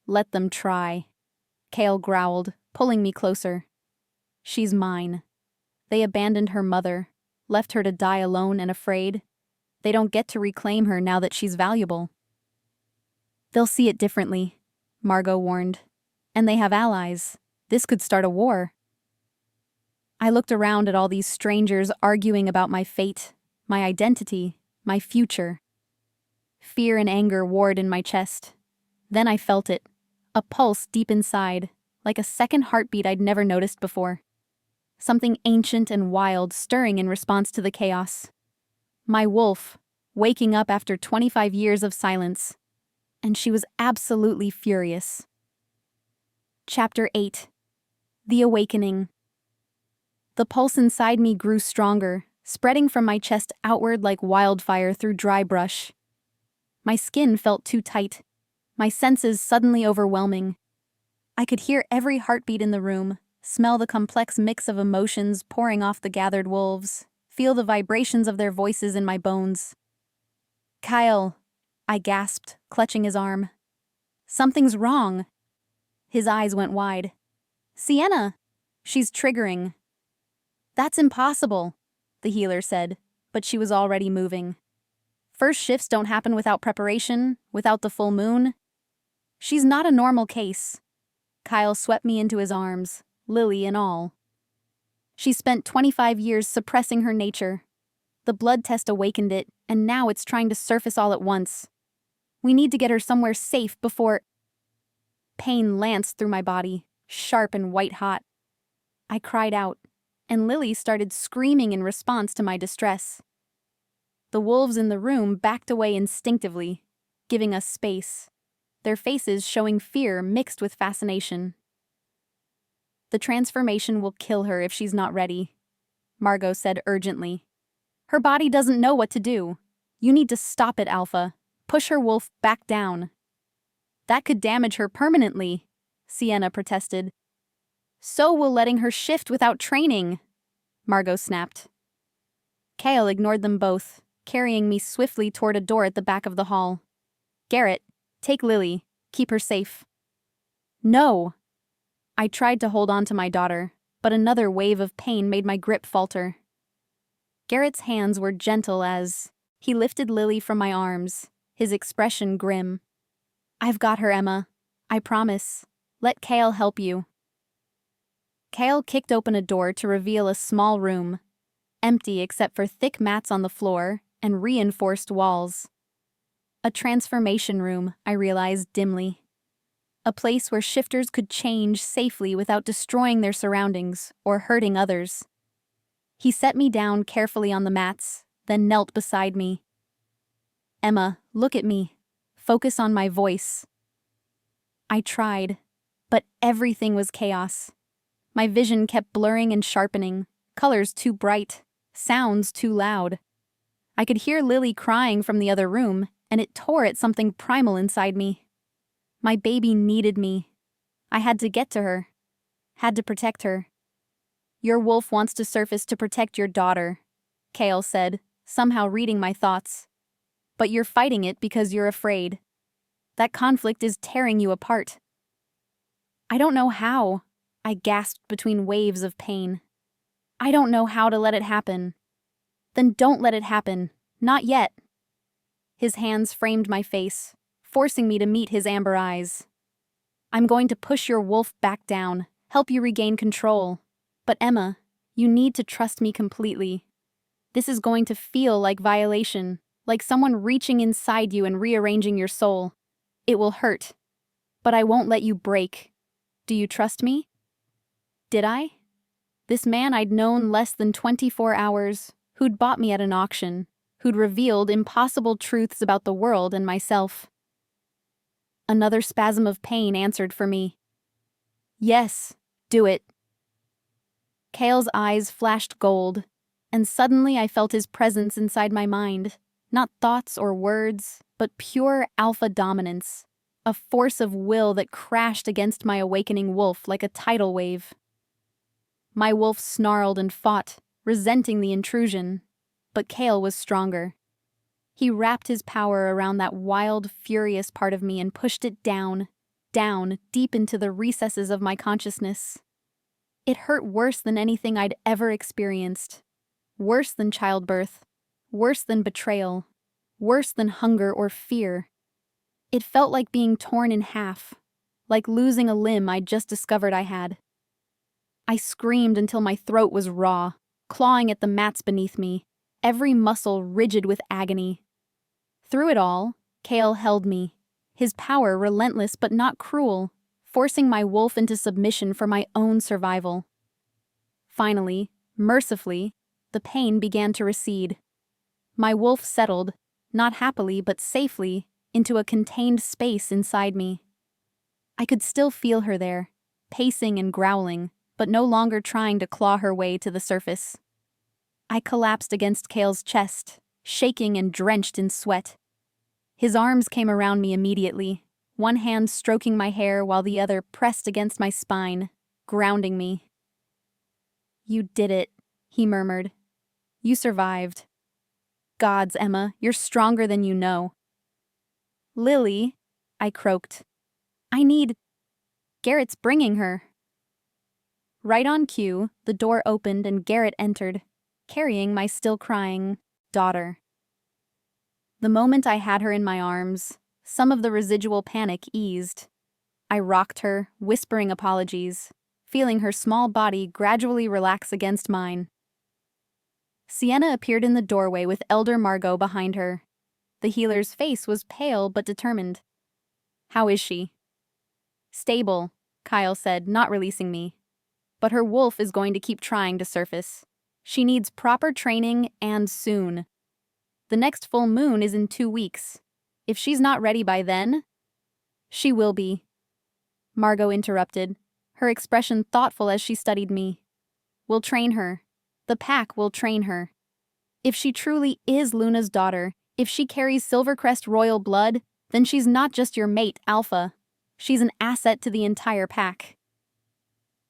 A: "Let them try," Cale growled, pulling me closer. "She's mine. They abandoned her mother, left her to die alone and afraid. They don't get to reclaim her now that she's valuable." "They'll see it differently," Margot warned. "And they have allies. This could start a war." I looked around at all these strangers arguing about my fate, my identity, my future. Fear and anger warred in my chest. Then I felt it, a pulse deep inside, like a second heartbeat I'd never noticed before. Something ancient and wild stirring in response to the chaos. My wolf, waking up after 25 years of silence. and she was absolutely furious. Chapter 8. The Awakening. The pulse inside me grew stronger, spreading from my chest outward like wildfire through dry brush. My skin felt too tight, my senses suddenly overwhelming. I could hear every heartbeat in the room, smell the complex mix of emotions pouring off the gathered wolves, feel the vibrations of their voices in my bones. "Kyle," I gasped, clutching his arm. "Something's wrong." His eyes went wide. "Sienna, she's triggering." "That's impossible," the healer said, but she was already moving. "First shifts don't happen without preparation, without the full moon. She's not a normal case." Kyle swept me into his arms, Lily and all. "She spent 25 years suppressing her nature. The blood test awakened it, and now it's trying to surface all at once. We need to get her somewhere safe before—" Pain lanced through my body, sharp and white-hot. I cried out, and Lily started screaming in response to my distress. The wolves in the room backed away instinctively, giving us space, their faces showing fear mixed with fascination. "The transformation will kill her if she's not ready," Margot said urgently. "Her body doesn't know what to do. You need to stop it, Alpha. Push her wolf back down." "That could damage her permanently," Sienna protested. "So will letting her shift without training," Margot snapped. Kale ignored them both, carrying me swiftly toward a door at the back of the hall. "Garrett, take Lily. Keep her safe." "No!" I tried to hold on to my daughter, but another wave of pain made my grip falter. Garrett's hands were gentle as he lifted Lily from my arms, his expression grim. "I've got her, Emma. I promise. Let Kale help you." Kale kicked open a door to reveal a small room, empty except for thick mats on the floor and reinforced walls. A transformation room, I realized dimly. A place where shifters could change safely without destroying their surroundings or hurting others. He set me down carefully on the mats, then knelt beside me. "Emma, look at me. Focus on my voice." I tried, but everything was chaos. My vision kept blurring and sharpening, colors too bright, sounds too loud. I could hear Lily crying from the other room, and it tore at something primal inside me. My baby needed me. I had to get to her. Had to protect her. "Your wolf wants to surface to protect your daughter," Kale said, somehow reading my thoughts. "But you're fighting it because you're afraid. That conflict is tearing you apart." "I don't know how," I gasped between waves of pain. "I don't know how to let it happen." "Then don't let it happen. Not yet." His hands framed my face, forcing me to meet his amber eyes. "I'm going to push your wolf back down, help you regain control. But Emma, you need to trust me completely. This is going to feel like violation, like someone reaching inside you and rearranging your soul. It will hurt. But I won't let you break. Do you trust me?" Did I? This man I'd known less than 24 hours, who'd bought me at an auction, who'd revealed impossible truths about the world and myself. Another spasm of pain answered for me. "Yes, do it." Kale's eyes flashed gold, and suddenly I felt his presence inside my mind, not thoughts or words, but pure alpha dominance, a force of will that crashed against my awakening wolf like a tidal wave. My wolf snarled and fought, resenting the intrusion, but Kale was stronger. He wrapped his power around that wild, furious part of me and pushed it down, down, deep into the recesses of my consciousness. It hurt worse than anything I'd ever experienced. Worse than childbirth. Worse than betrayal. Worse than hunger or fear. It felt like being torn in half, like losing a limb I'd just discovered I had. I screamed until my throat was raw, clawing at the mats beneath me, every muscle rigid with agony. Through it all, Kale held me, his power relentless but not cruel, forcing my wolf into submission for my own survival. Finally, mercifully, the pain began to recede. My wolf settled, not happily but safely, into a contained space inside me. I could still feel her there, pacing and growling, but no longer trying to claw her way to the surface. I collapsed against Kale's chest, shaking and drenched in sweat. His arms came around me immediately, one hand stroking my hair while the other pressed against my spine, grounding me. "You did it," he murmured. "You survived. Gods, Emma, you're stronger than you know." "Lily," I croaked. Garrett's bringing her." Right on cue, the door opened and Garrett entered, carrying my still crying daughter. The moment I had her in my arms, some of the residual panic eased. I rocked her, whispering apologies, feeling her small body gradually relax against mine. Sienna appeared in the doorway with Elder Margot behind her. The healer's face was pale but determined. "How is she?" "Stable," Kyle said, not releasing me. "But her wolf is going to keep trying to surface. She needs proper training and soon. The next full moon is in 2 weeks. If she's not ready by then..." "She will be," Margot interrupted, her expression thoughtful as she studied me. "We'll train her. The pack will train her. If she truly is Luna's daughter, if she carries Silvercrest royal blood, then she's not just your mate, Alpha. She's an asset to the entire pack."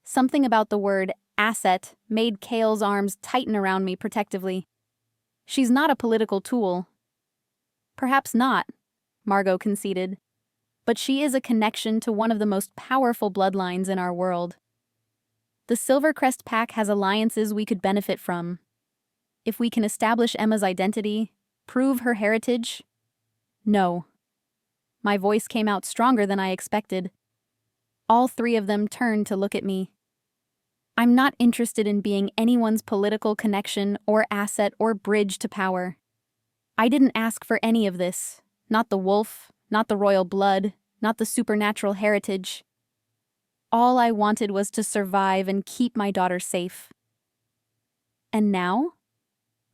A: Something about the word asset made Kale's arms tighten around me protectively. "She's not a political tool." "Perhaps not," Margot conceded. "But she is a connection to one of the most powerful bloodlines in our world. The Silvercrest pack has alliances we could benefit from. If we can establish Emma's identity, prove her heritage..." "No." My voice came out stronger than I expected. All 3 of them turned to look at me. "I'm not interested in being anyone's political connection or asset or bridge to power. I didn't ask for any of this. Not the wolf, not the royal blood, not the supernatural heritage. All I wanted was to survive and keep my daughter safe." "And now?"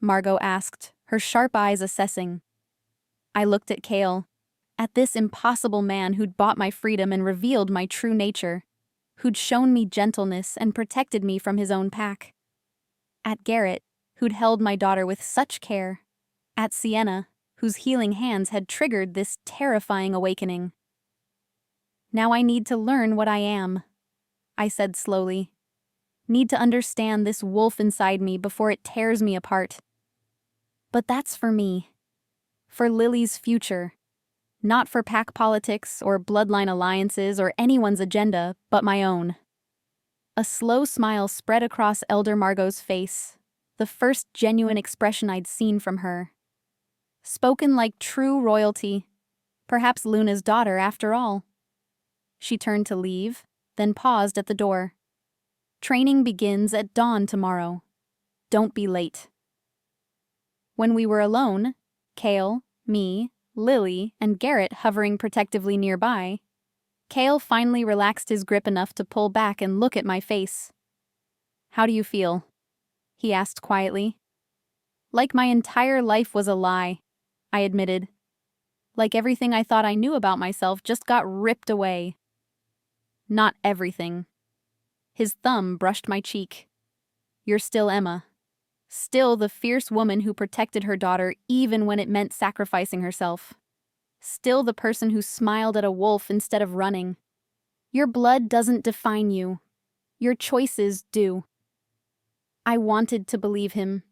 A: Margot asked, her sharp eyes assessing. I looked at Kale, at this impossible man who'd bought my freedom and revealed my true nature, who'd shown me gentleness and protected me from his own pack. At Garrett, who'd held my daughter with such care. At Sienna, whose healing hands had triggered this terrifying awakening. "Now I need to learn what I am," I said slowly. "Need to understand this wolf inside me before it tears me apart. But that's for me. For Lily's future. Not for pack politics or bloodline alliances or anyone's agenda, but my own." A slow smile spread across Elder Margot's face, the first genuine expression I'd seen from her. Spoken like true royalty, perhaps Luna's daughter after all. She turned to leave, then paused at the door. "Training begins at dawn tomorrow. Don't be late." When we were alone, Kale, me, Lily, and Garrett hovering protectively nearby, Kale finally relaxed his grip enough to pull back and look at my face. "How do you feel?" he asked quietly. "Like my entire life was a lie," I admitted. "Like everything I thought I knew about myself just got ripped away." "Not everything." His thumb brushed my cheek. "You're still Emma. Still the fierce woman who protected her daughter even when it meant sacrificing herself. Still the person who smiled at a wolf instead of running. Your blood doesn't define you. Your choices do." I wanted to believe him.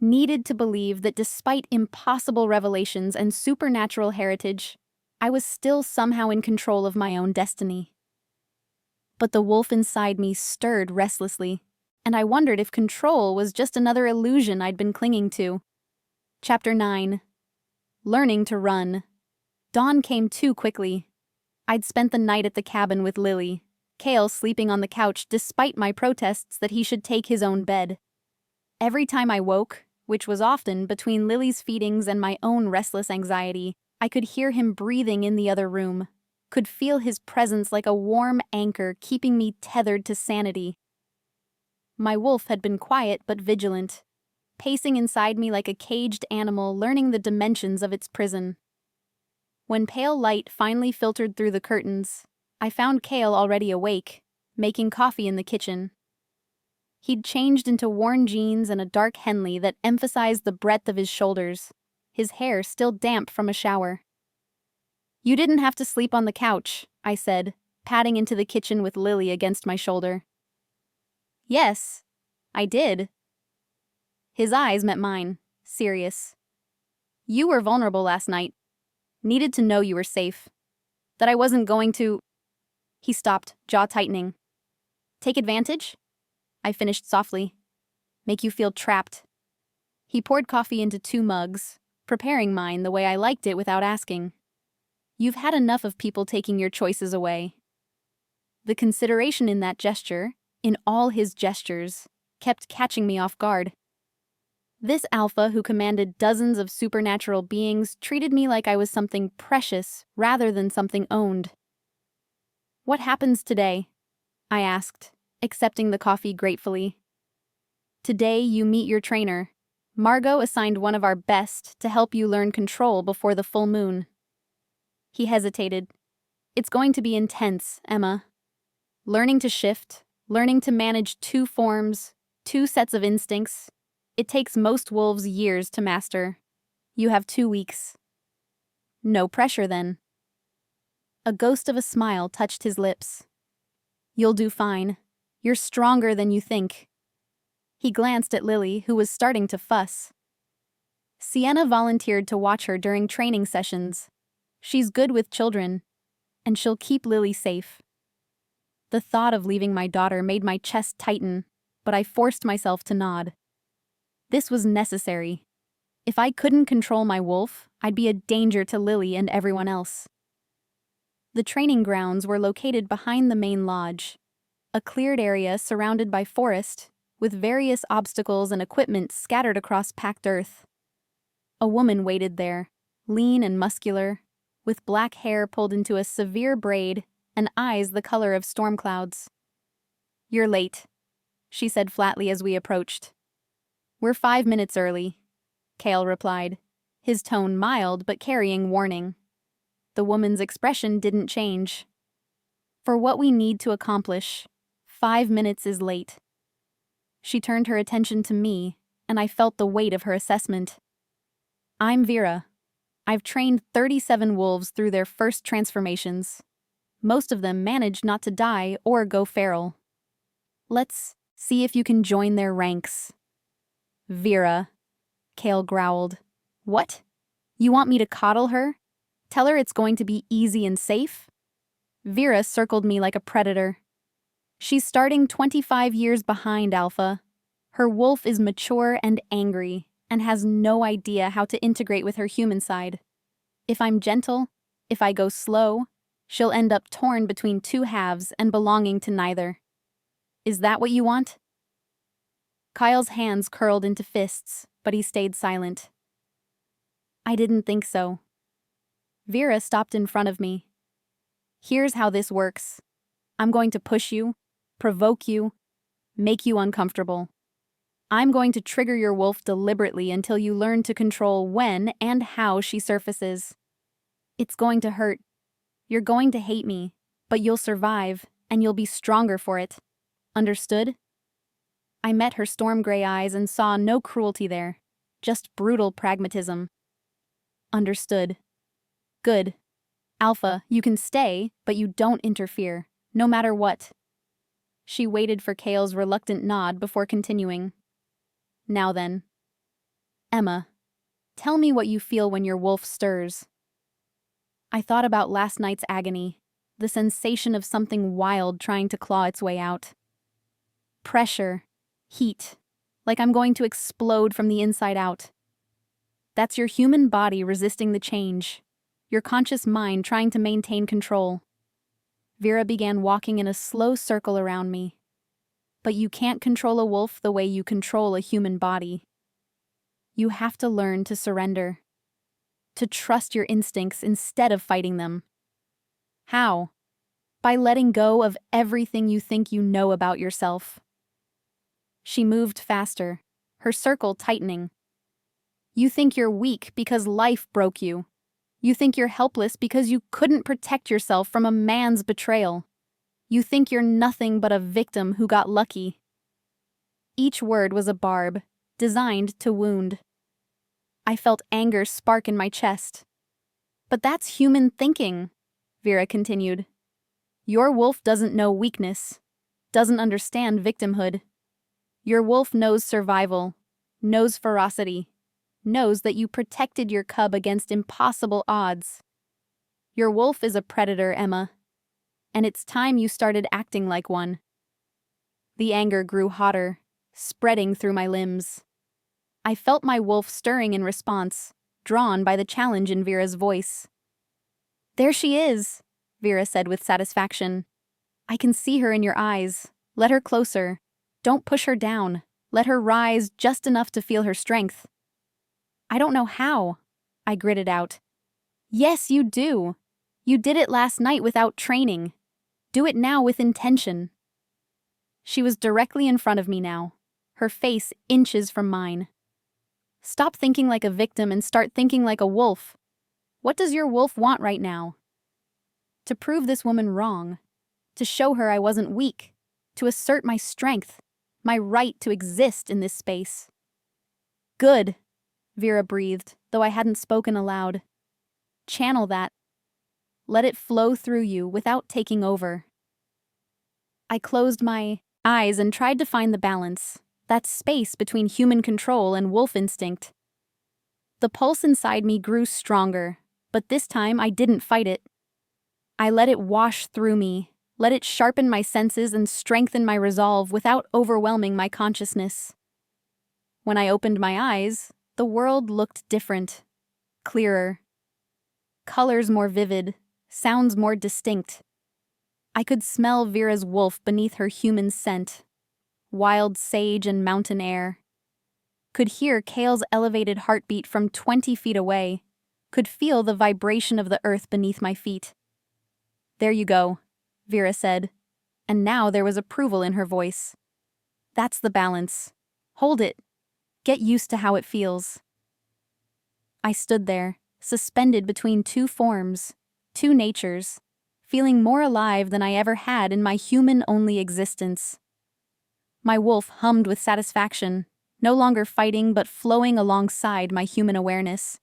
A: Needed to believe that despite impossible revelations and supernatural heritage, I was still somehow in control of my own destiny. But the wolf inside me stirred restlessly, and I wondered if control was just another illusion I'd been clinging to. Chapter 9. Learning to run. Dawn came too quickly. I'd spent the night at the cabin with Lily, Kale sleeping on the couch despite my protests that he should take his own bed. Every time I woke, which was often between Lily's feedings and my own restless anxiety, I could hear him breathing in the other room, could feel his presence like a warm anchor keeping me tethered to sanity. My wolf had been quiet but vigilant, pacing inside me like a caged animal learning the dimensions of its prison. When pale light finally filtered through the curtains, I found Kale already awake, making coffee in the kitchen. He'd changed into worn jeans and a dark Henley that emphasized the breadth of his shoulders, his hair still damp from a shower. "You didn't have to sleep on the couch," I said, padding into the kitchen with Lily against my shoulder. "Yes, I did." His eyes met mine, serious. "You were vulnerable last night. Needed to know you were safe. That I wasn't going to—" He stopped, jaw tightening. "Take advantage?" I finished softly. "Make you feel trapped." He poured coffee into 2 mugs, preparing mine the way I liked it without asking. "You've had enough of people taking your choices away." The consideration in that gesture, in all his gestures, kept catching me off guard. This alpha who commanded dozens of supernatural beings treated me like I was something precious rather than something owned. "What happens today?" I asked, accepting the coffee gratefully. "Today you meet your trainer. Margot assigned one of our best to help you learn control before the full moon." He hesitated. "It's going to be intense, Emma. Learning to shift, learning to manage 2 forms, 2 sets of instincts. It takes most wolves years to master. You have 2 weeks." "No pressure, then." A ghost of a smile touched his lips. "You'll do fine. You're stronger than you think." He glanced at Lily, who was starting to fuss. "Sienna volunteered to watch her during training sessions. She's good with children, and she'll keep Lily safe." The thought of leaving my daughter made my chest tighten, but I forced myself to nod. This was necessary. If I couldn't control my wolf, I'd be a danger to Lily and everyone else. The training grounds were located behind the main lodge, a cleared area surrounded by forest, with various obstacles and equipment scattered across packed earth. A woman waited there, lean and muscular, with black hair pulled into a severe braid and eyes the color of storm clouds. "You're late," she said flatly as we approached. "We're 5 minutes early," Kale replied, his tone mild but carrying warning. The woman's expression didn't change. "For what we need to accomplish, 5 minutes is late." She turned her attention to me, and I felt the weight of her assessment. "I'm Vera. I've trained 37 wolves through their first transformations. Most of them managed not to die or go feral. Let's see if you can join their ranks." "Vera," Kale growled. "What? You want me to coddle her? Tell her it's going to be easy and safe?" Vera circled me like a predator. "She's starting 25 years behind, Alpha. Her wolf is mature and angry, and has no idea how to integrate with her human side. If I'm gentle, if I go slow, she'll end up torn between 2 halves and belonging to neither. Is that what you want?" Kyle's hands curled into fists, but he stayed silent. "I didn't think so." Vera stopped in front of me. "Here's how this works. I'm going to push you, provoke you, make you uncomfortable. I'm going to trigger your wolf deliberately until you learn to control when and how she surfaces. It's going to hurt. You're going to hate me, but you'll survive, and you'll be stronger for it. Understood?" I met her storm gray eyes and saw no cruelty there, just brutal pragmatism. "Understood." "Good. Alpha, you can stay, but you don't interfere, no matter what." She waited for Kale's reluctant nod before continuing. "Now then. Emma, tell me what you feel when your wolf stirs." I thought about last night's agony, the sensation of something wild trying to claw its way out. Pressure, heat, like I'm going to explode from the inside out. That's your human body resisting the change, your conscious mind trying to maintain control. Vera began walking in a slow circle around me. But you can't control a wolf the way you control a human body. You have to learn to surrender, to trust your instincts instead of fighting them. How? By letting go of everything you think you know about yourself. She moved faster, her circle tightening. You think you're weak because life broke you. You think you're helpless because you couldn't protect yourself from a man's betrayal. You think you're nothing but a victim who got lucky. Each word was a barb, designed to wound. I felt anger spark in my chest. But that's human thinking, Vera continued. Your wolf doesn't know weakness, doesn't understand victimhood. Your wolf knows survival, knows ferocity, knows that you protected your cub against impossible odds. Your wolf is a predator, Emma, and it's time you started acting like one. The anger grew hotter, spreading through my limbs. I felt my wolf stirring in response, drawn by the challenge in Vera's voice. There she is, Vera said with satisfaction. I can see her in your eyes. Let her closer. Don't push her down. Let her rise just enough to feel her strength. I don't know how, I gritted out. Yes, you do. You did it last night without training. Do it now with intention. She was directly in front of me now, her face inches from mine. Stop thinking like a victim and start thinking like a wolf. What does your wolf want right now? To prove this woman wrong, to show her I wasn't weak, to assert my strength, my right to exist in this space. Good, Vera breathed, though I hadn't spoken aloud. Channel that. Let it flow through you without taking over. I closed my eyes and tried to find the balance, that space between human control and wolf instinct. The pulse inside me grew stronger, but this time I didn't fight it. I let it wash through me, let it sharpen my senses and strengthen my resolve without overwhelming my consciousness. When I opened my eyes, the world looked different, clearer. Colors more vivid, sounds more distinct. I could smell Vera's wolf beneath her human scent, wild sage and mountain air. Could hear Kale's elevated heartbeat from 20 feet away, could feel the vibration of the earth beneath my feet. There you go, Vera said, and now there was approval in her voice. That's the balance. Hold it. Get used to how it feels. I stood there, suspended between two forms, two natures, feeling more alive than I ever had in my human-only existence. My wolf hummed with satisfaction, no longer fighting but flowing alongside my human awareness.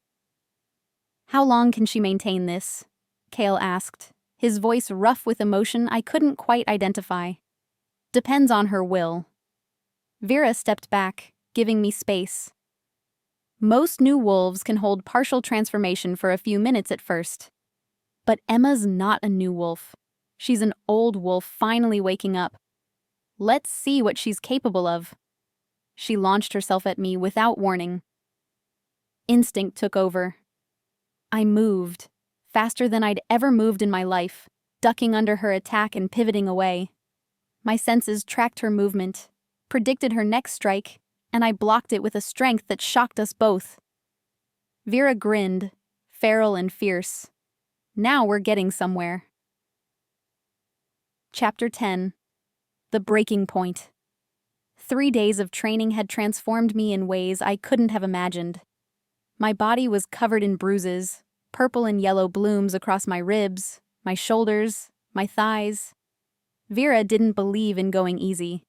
A: How long can she maintain this? Kale asked, his voice rough with emotion I couldn't quite identify. Depends on her will. Vera stepped back, giving me space. Most new wolves can hold partial transformation for a few minutes at first. But Emma's not a new wolf. She's an old wolf finally waking up. Let's see what she's capable of. She launched herself at me without warning. Instinct took over. I moved, faster than I'd ever moved in my life, ducking under her attack and pivoting away. My senses tracked her movement, predicted her next strike, and I blocked it with a strength that shocked us both. Vera grinned, feral and fierce. Now we're getting somewhere. Chapter 10. The Breaking Point. 3 days of training had transformed me in ways I couldn't have imagined. My body was covered in bruises, purple and yellow blooms across my ribs, my shoulders, my thighs. Vera didn't believe in going easy,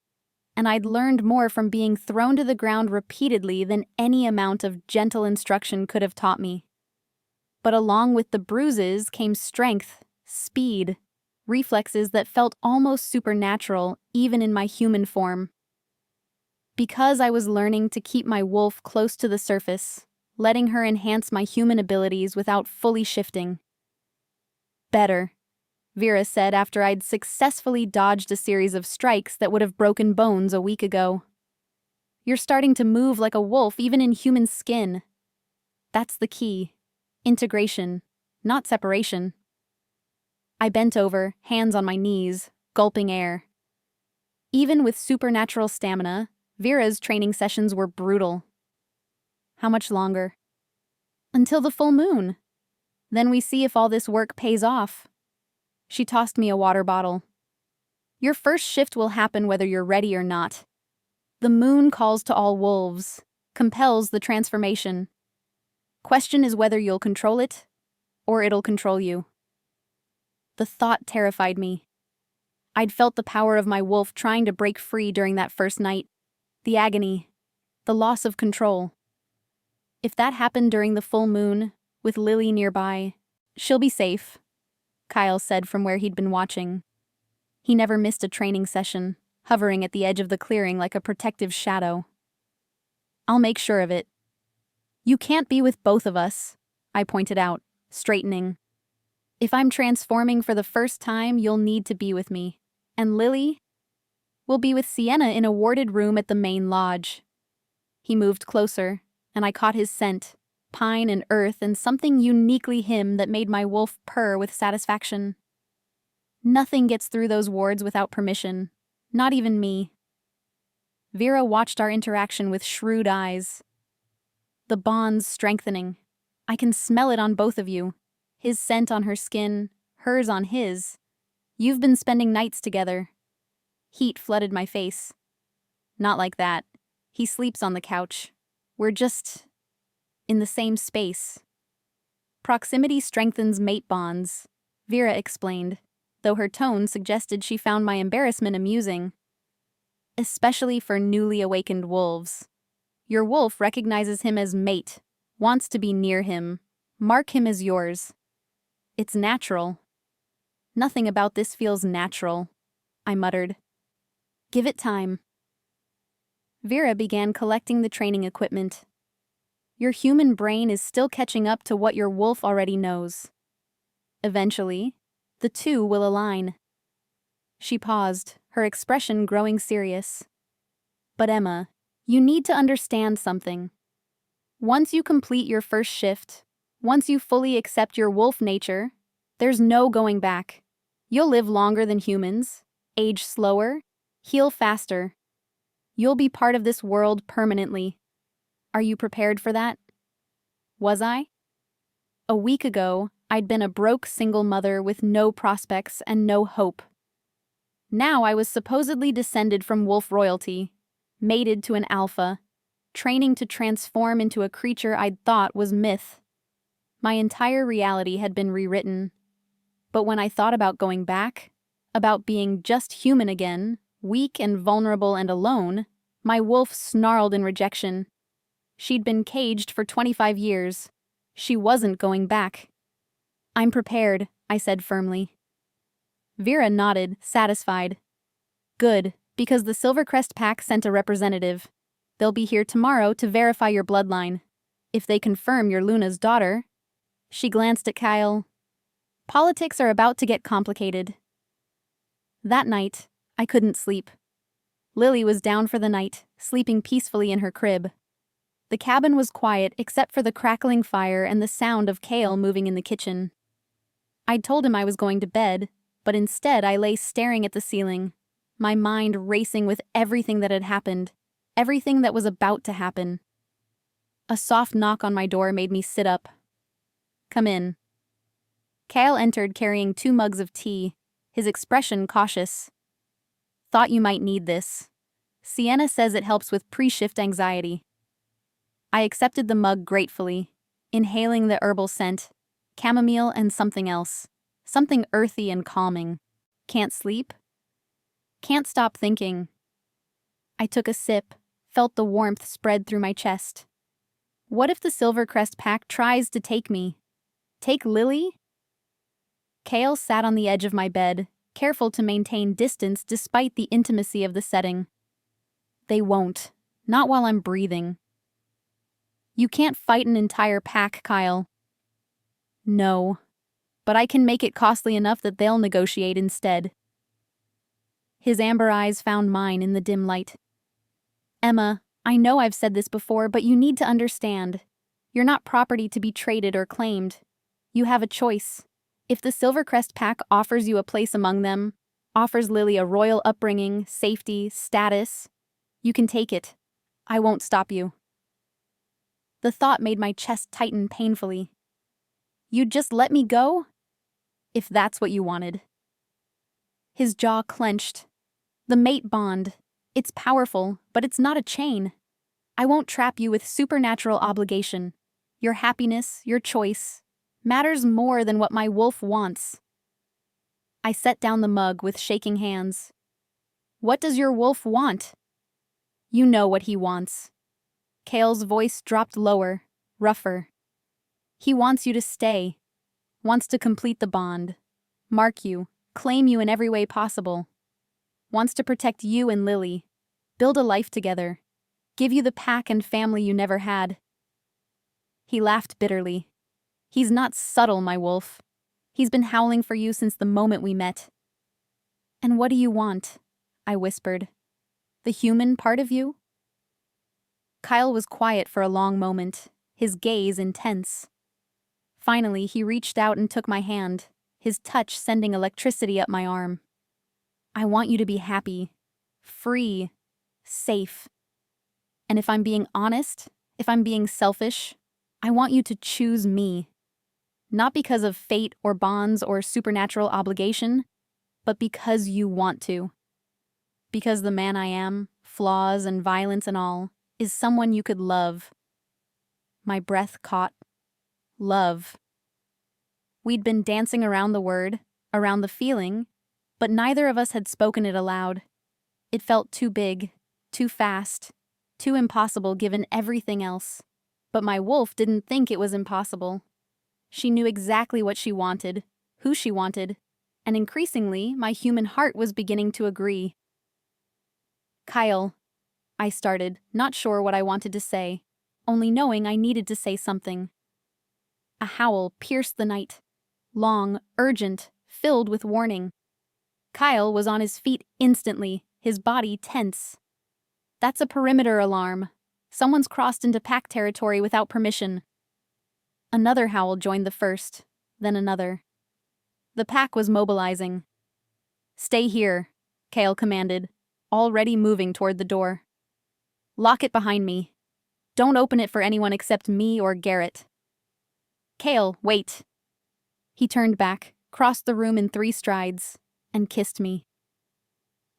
A: and I'd learned more from being thrown to the ground repeatedly than any amount of gentle instruction could have taught me. But along with the bruises came strength, speed, reflexes that felt almost supernatural even in my human form. Because I was learning to keep my wolf close to the surface, letting her enhance my human abilities without fully shifting. Better, Vera said after I'd successfully dodged a series of strikes that would have broken bones a week ago. You're starting to move like a wolf even in human skin. That's the key. Integration, not separation. I bent over, hands on my knees, gulping air. Even with supernatural stamina, Vera's training sessions were brutal. How much longer? Until the full moon. Then we see if all this work pays off. She tossed me a water bottle. Your first shift will happen whether you're ready or not. The moon calls to all wolves, compels the transformation. Question is whether you'll control it or it'll control you. The thought terrified me. I'd felt the power of my wolf trying to break free during that first night. The agony. The loss of control. If that happened during the full moon, with Lily nearby, she'll be safe, Kyle said from where he'd been watching. He never missed a training session, hovering at the edge of the clearing like a protective shadow. I'll make sure of it. You can't be with both of us, I pointed out, straightening. If I'm transforming for the first time, you'll need to be with me. And Lily will be with Sienna in a warded room at the main lodge. He moved closer, and I caught his scent, pine and earth and something uniquely him that made my wolf purr with satisfaction. Nothing gets through those wards without permission, not even me. Vera watched our interaction with shrewd eyes. The bond's strengthening. I can smell it on both of you. His scent on her skin, hers on his. You've been spending nights together. Heat flooded my face. Not like that. He sleeps on the couch. We're just in the same space. Proximity strengthens mate bonds, Vera explained, though her tone suggested she found my embarrassment amusing. Especially for newly awakened wolves. Your wolf recognizes him as mate, wants to be near him, mark him as yours. It's natural. Nothing about this feels natural, I muttered. Give it time. Vera began collecting the training equipment. Your human brain is still catching up to what your wolf already knows. Eventually, the two will align. She paused, her expression growing serious. But Emma, you need to understand something. Once you complete your first shift, once you fully accept your wolf nature, there's no going back. You'll live longer than humans, age slower, heal faster. You'll be part of this world permanently. Are you prepared for that? Was I? A week ago, I'd been a broke single mother with no prospects and no hope. Now I was supposedly descended from wolf royalty, mated to an alpha, training to transform into a creature I'd thought was myth. My entire reality had been rewritten. But when I thought about going back, about being just human again, weak and vulnerable and alone, my wolf snarled in rejection. She'd been caged for 25 years. She wasn't going back. I'm prepared, I said firmly. Vera nodded, satisfied. Good, because the Silvercrest Pack sent a representative. They'll be here tomorrow to verify your bloodline. If they confirm you're Luna's daughter. She glanced at Kyle. Politics are about to get complicated. That night, I couldn't sleep. Lily was down for the night, sleeping peacefully in her crib. The cabin was quiet except for the crackling fire and the sound of Kale moving in the kitchen. I'd told him I was going to bed, but instead I lay staring at the ceiling, my mind racing with everything that had happened, everything that was about to happen. A soft knock on my door made me sit up. Come in. Kale entered carrying 2 mugs of tea, his expression cautious. Thought you might need this. Sienna says it helps with pre-shift anxiety. I accepted the mug gratefully, inhaling the herbal scent, chamomile and something else, something earthy and calming. Can't sleep? Can't stop thinking. I took a sip, felt the warmth spread through my chest. What if the Silvercrest Pack tries to take me? Take Lily? Kale sat on the edge of my bed, careful to maintain distance despite the intimacy of the setting. They won't. Not while I'm breathing. You can't fight an entire pack, Kyle. No. But I can make it costly enough that they'll negotiate instead. His amber eyes found mine in the dim light. Emma, I know I've said this before, but you need to understand. You're not property to be traded or claimed. You have a choice. If the Silvercrest Pack offers you a place among them, offers Lily a royal upbringing, safety, status, you can take it. I won't stop you. The thought made my chest tighten painfully. You'd just let me go? If that's what you wanted. His jaw clenched. The mate bond. It's powerful, but it's not a chain. I won't trap you with supernatural obligation. Your happiness, your choice. matters more than what my wolf wants. I set down the mug with shaking hands. What does your wolf want? You know what he wants. Kale's voice dropped lower, rougher. He wants you to stay, wants to complete the bond, mark you, claim you in every way possible. Wants to protect you and Lily, build a life together, give you the pack and family you never had. He laughed bitterly. He's not subtle, my wolf. He's been howling for you since the moment we met. And what do you want? I whispered. The human part of you? Kyle was quiet for a long moment, his gaze intense. Finally, he reached out and took my hand, his touch sending electricity up my arm. I want you to be happy, free, safe. And if I'm being honest, if I'm being selfish, I want you to choose me. Not because of fate or bonds or supernatural obligation, but because you want to. Because the man I am, flaws and violence and all, is someone you could love. My breath caught. Love. We'd been dancing around the word, around the feeling, but neither of us had spoken it aloud. It felt too big, too fast, too impossible given everything else. But my wolf didn't think it was impossible. She knew exactly what she wanted, who she wanted, and increasingly, my human heart was beginning to agree. Kyle, I started, not sure what I wanted to say, only knowing I needed to say something. A howl pierced the night, long, urgent, filled with warning. Kyle was on his feet instantly, his body tense. That's a perimeter alarm. Someone's crossed into pack territory without permission. Another howl joined the first, then another. The pack was mobilizing. Stay here, Kale commanded, already moving toward the door. Lock it behind me. Don't open it for anyone except me or Garrett. Kale, wait. He turned back, crossed the room in 3 strides, and kissed me.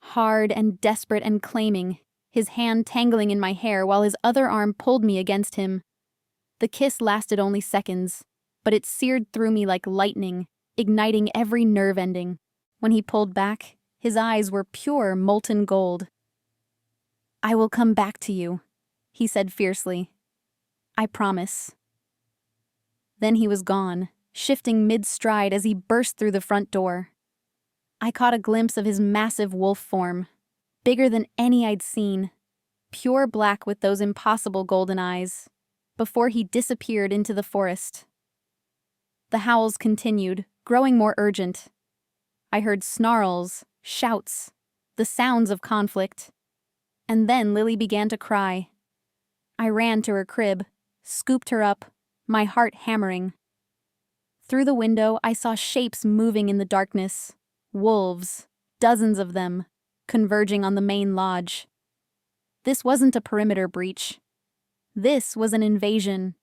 A: Hard and desperate and claiming, his hand tangling in my hair while his other arm pulled me against him. The kiss lasted only seconds, but it seared through me like lightning, igniting every nerve ending. When he pulled back, his eyes were pure molten gold. I will come back to you, he said fiercely. I promise. Then he was gone, shifting mid-stride as he burst through the front door. I caught a glimpse of his massive wolf form, bigger than any I'd seen, pure black with those impossible golden eyes, before he disappeared into the forest. The howls continued, growing more urgent. I heard snarls, shouts, the sounds of conflict. And then Lily began to cry. I ran to her crib, scooped her up, my heart hammering. Through the window, I saw shapes moving in the darkness. Wolves, dozens of them, converging on the main lodge. This wasn't a perimeter breach. This was an invasion,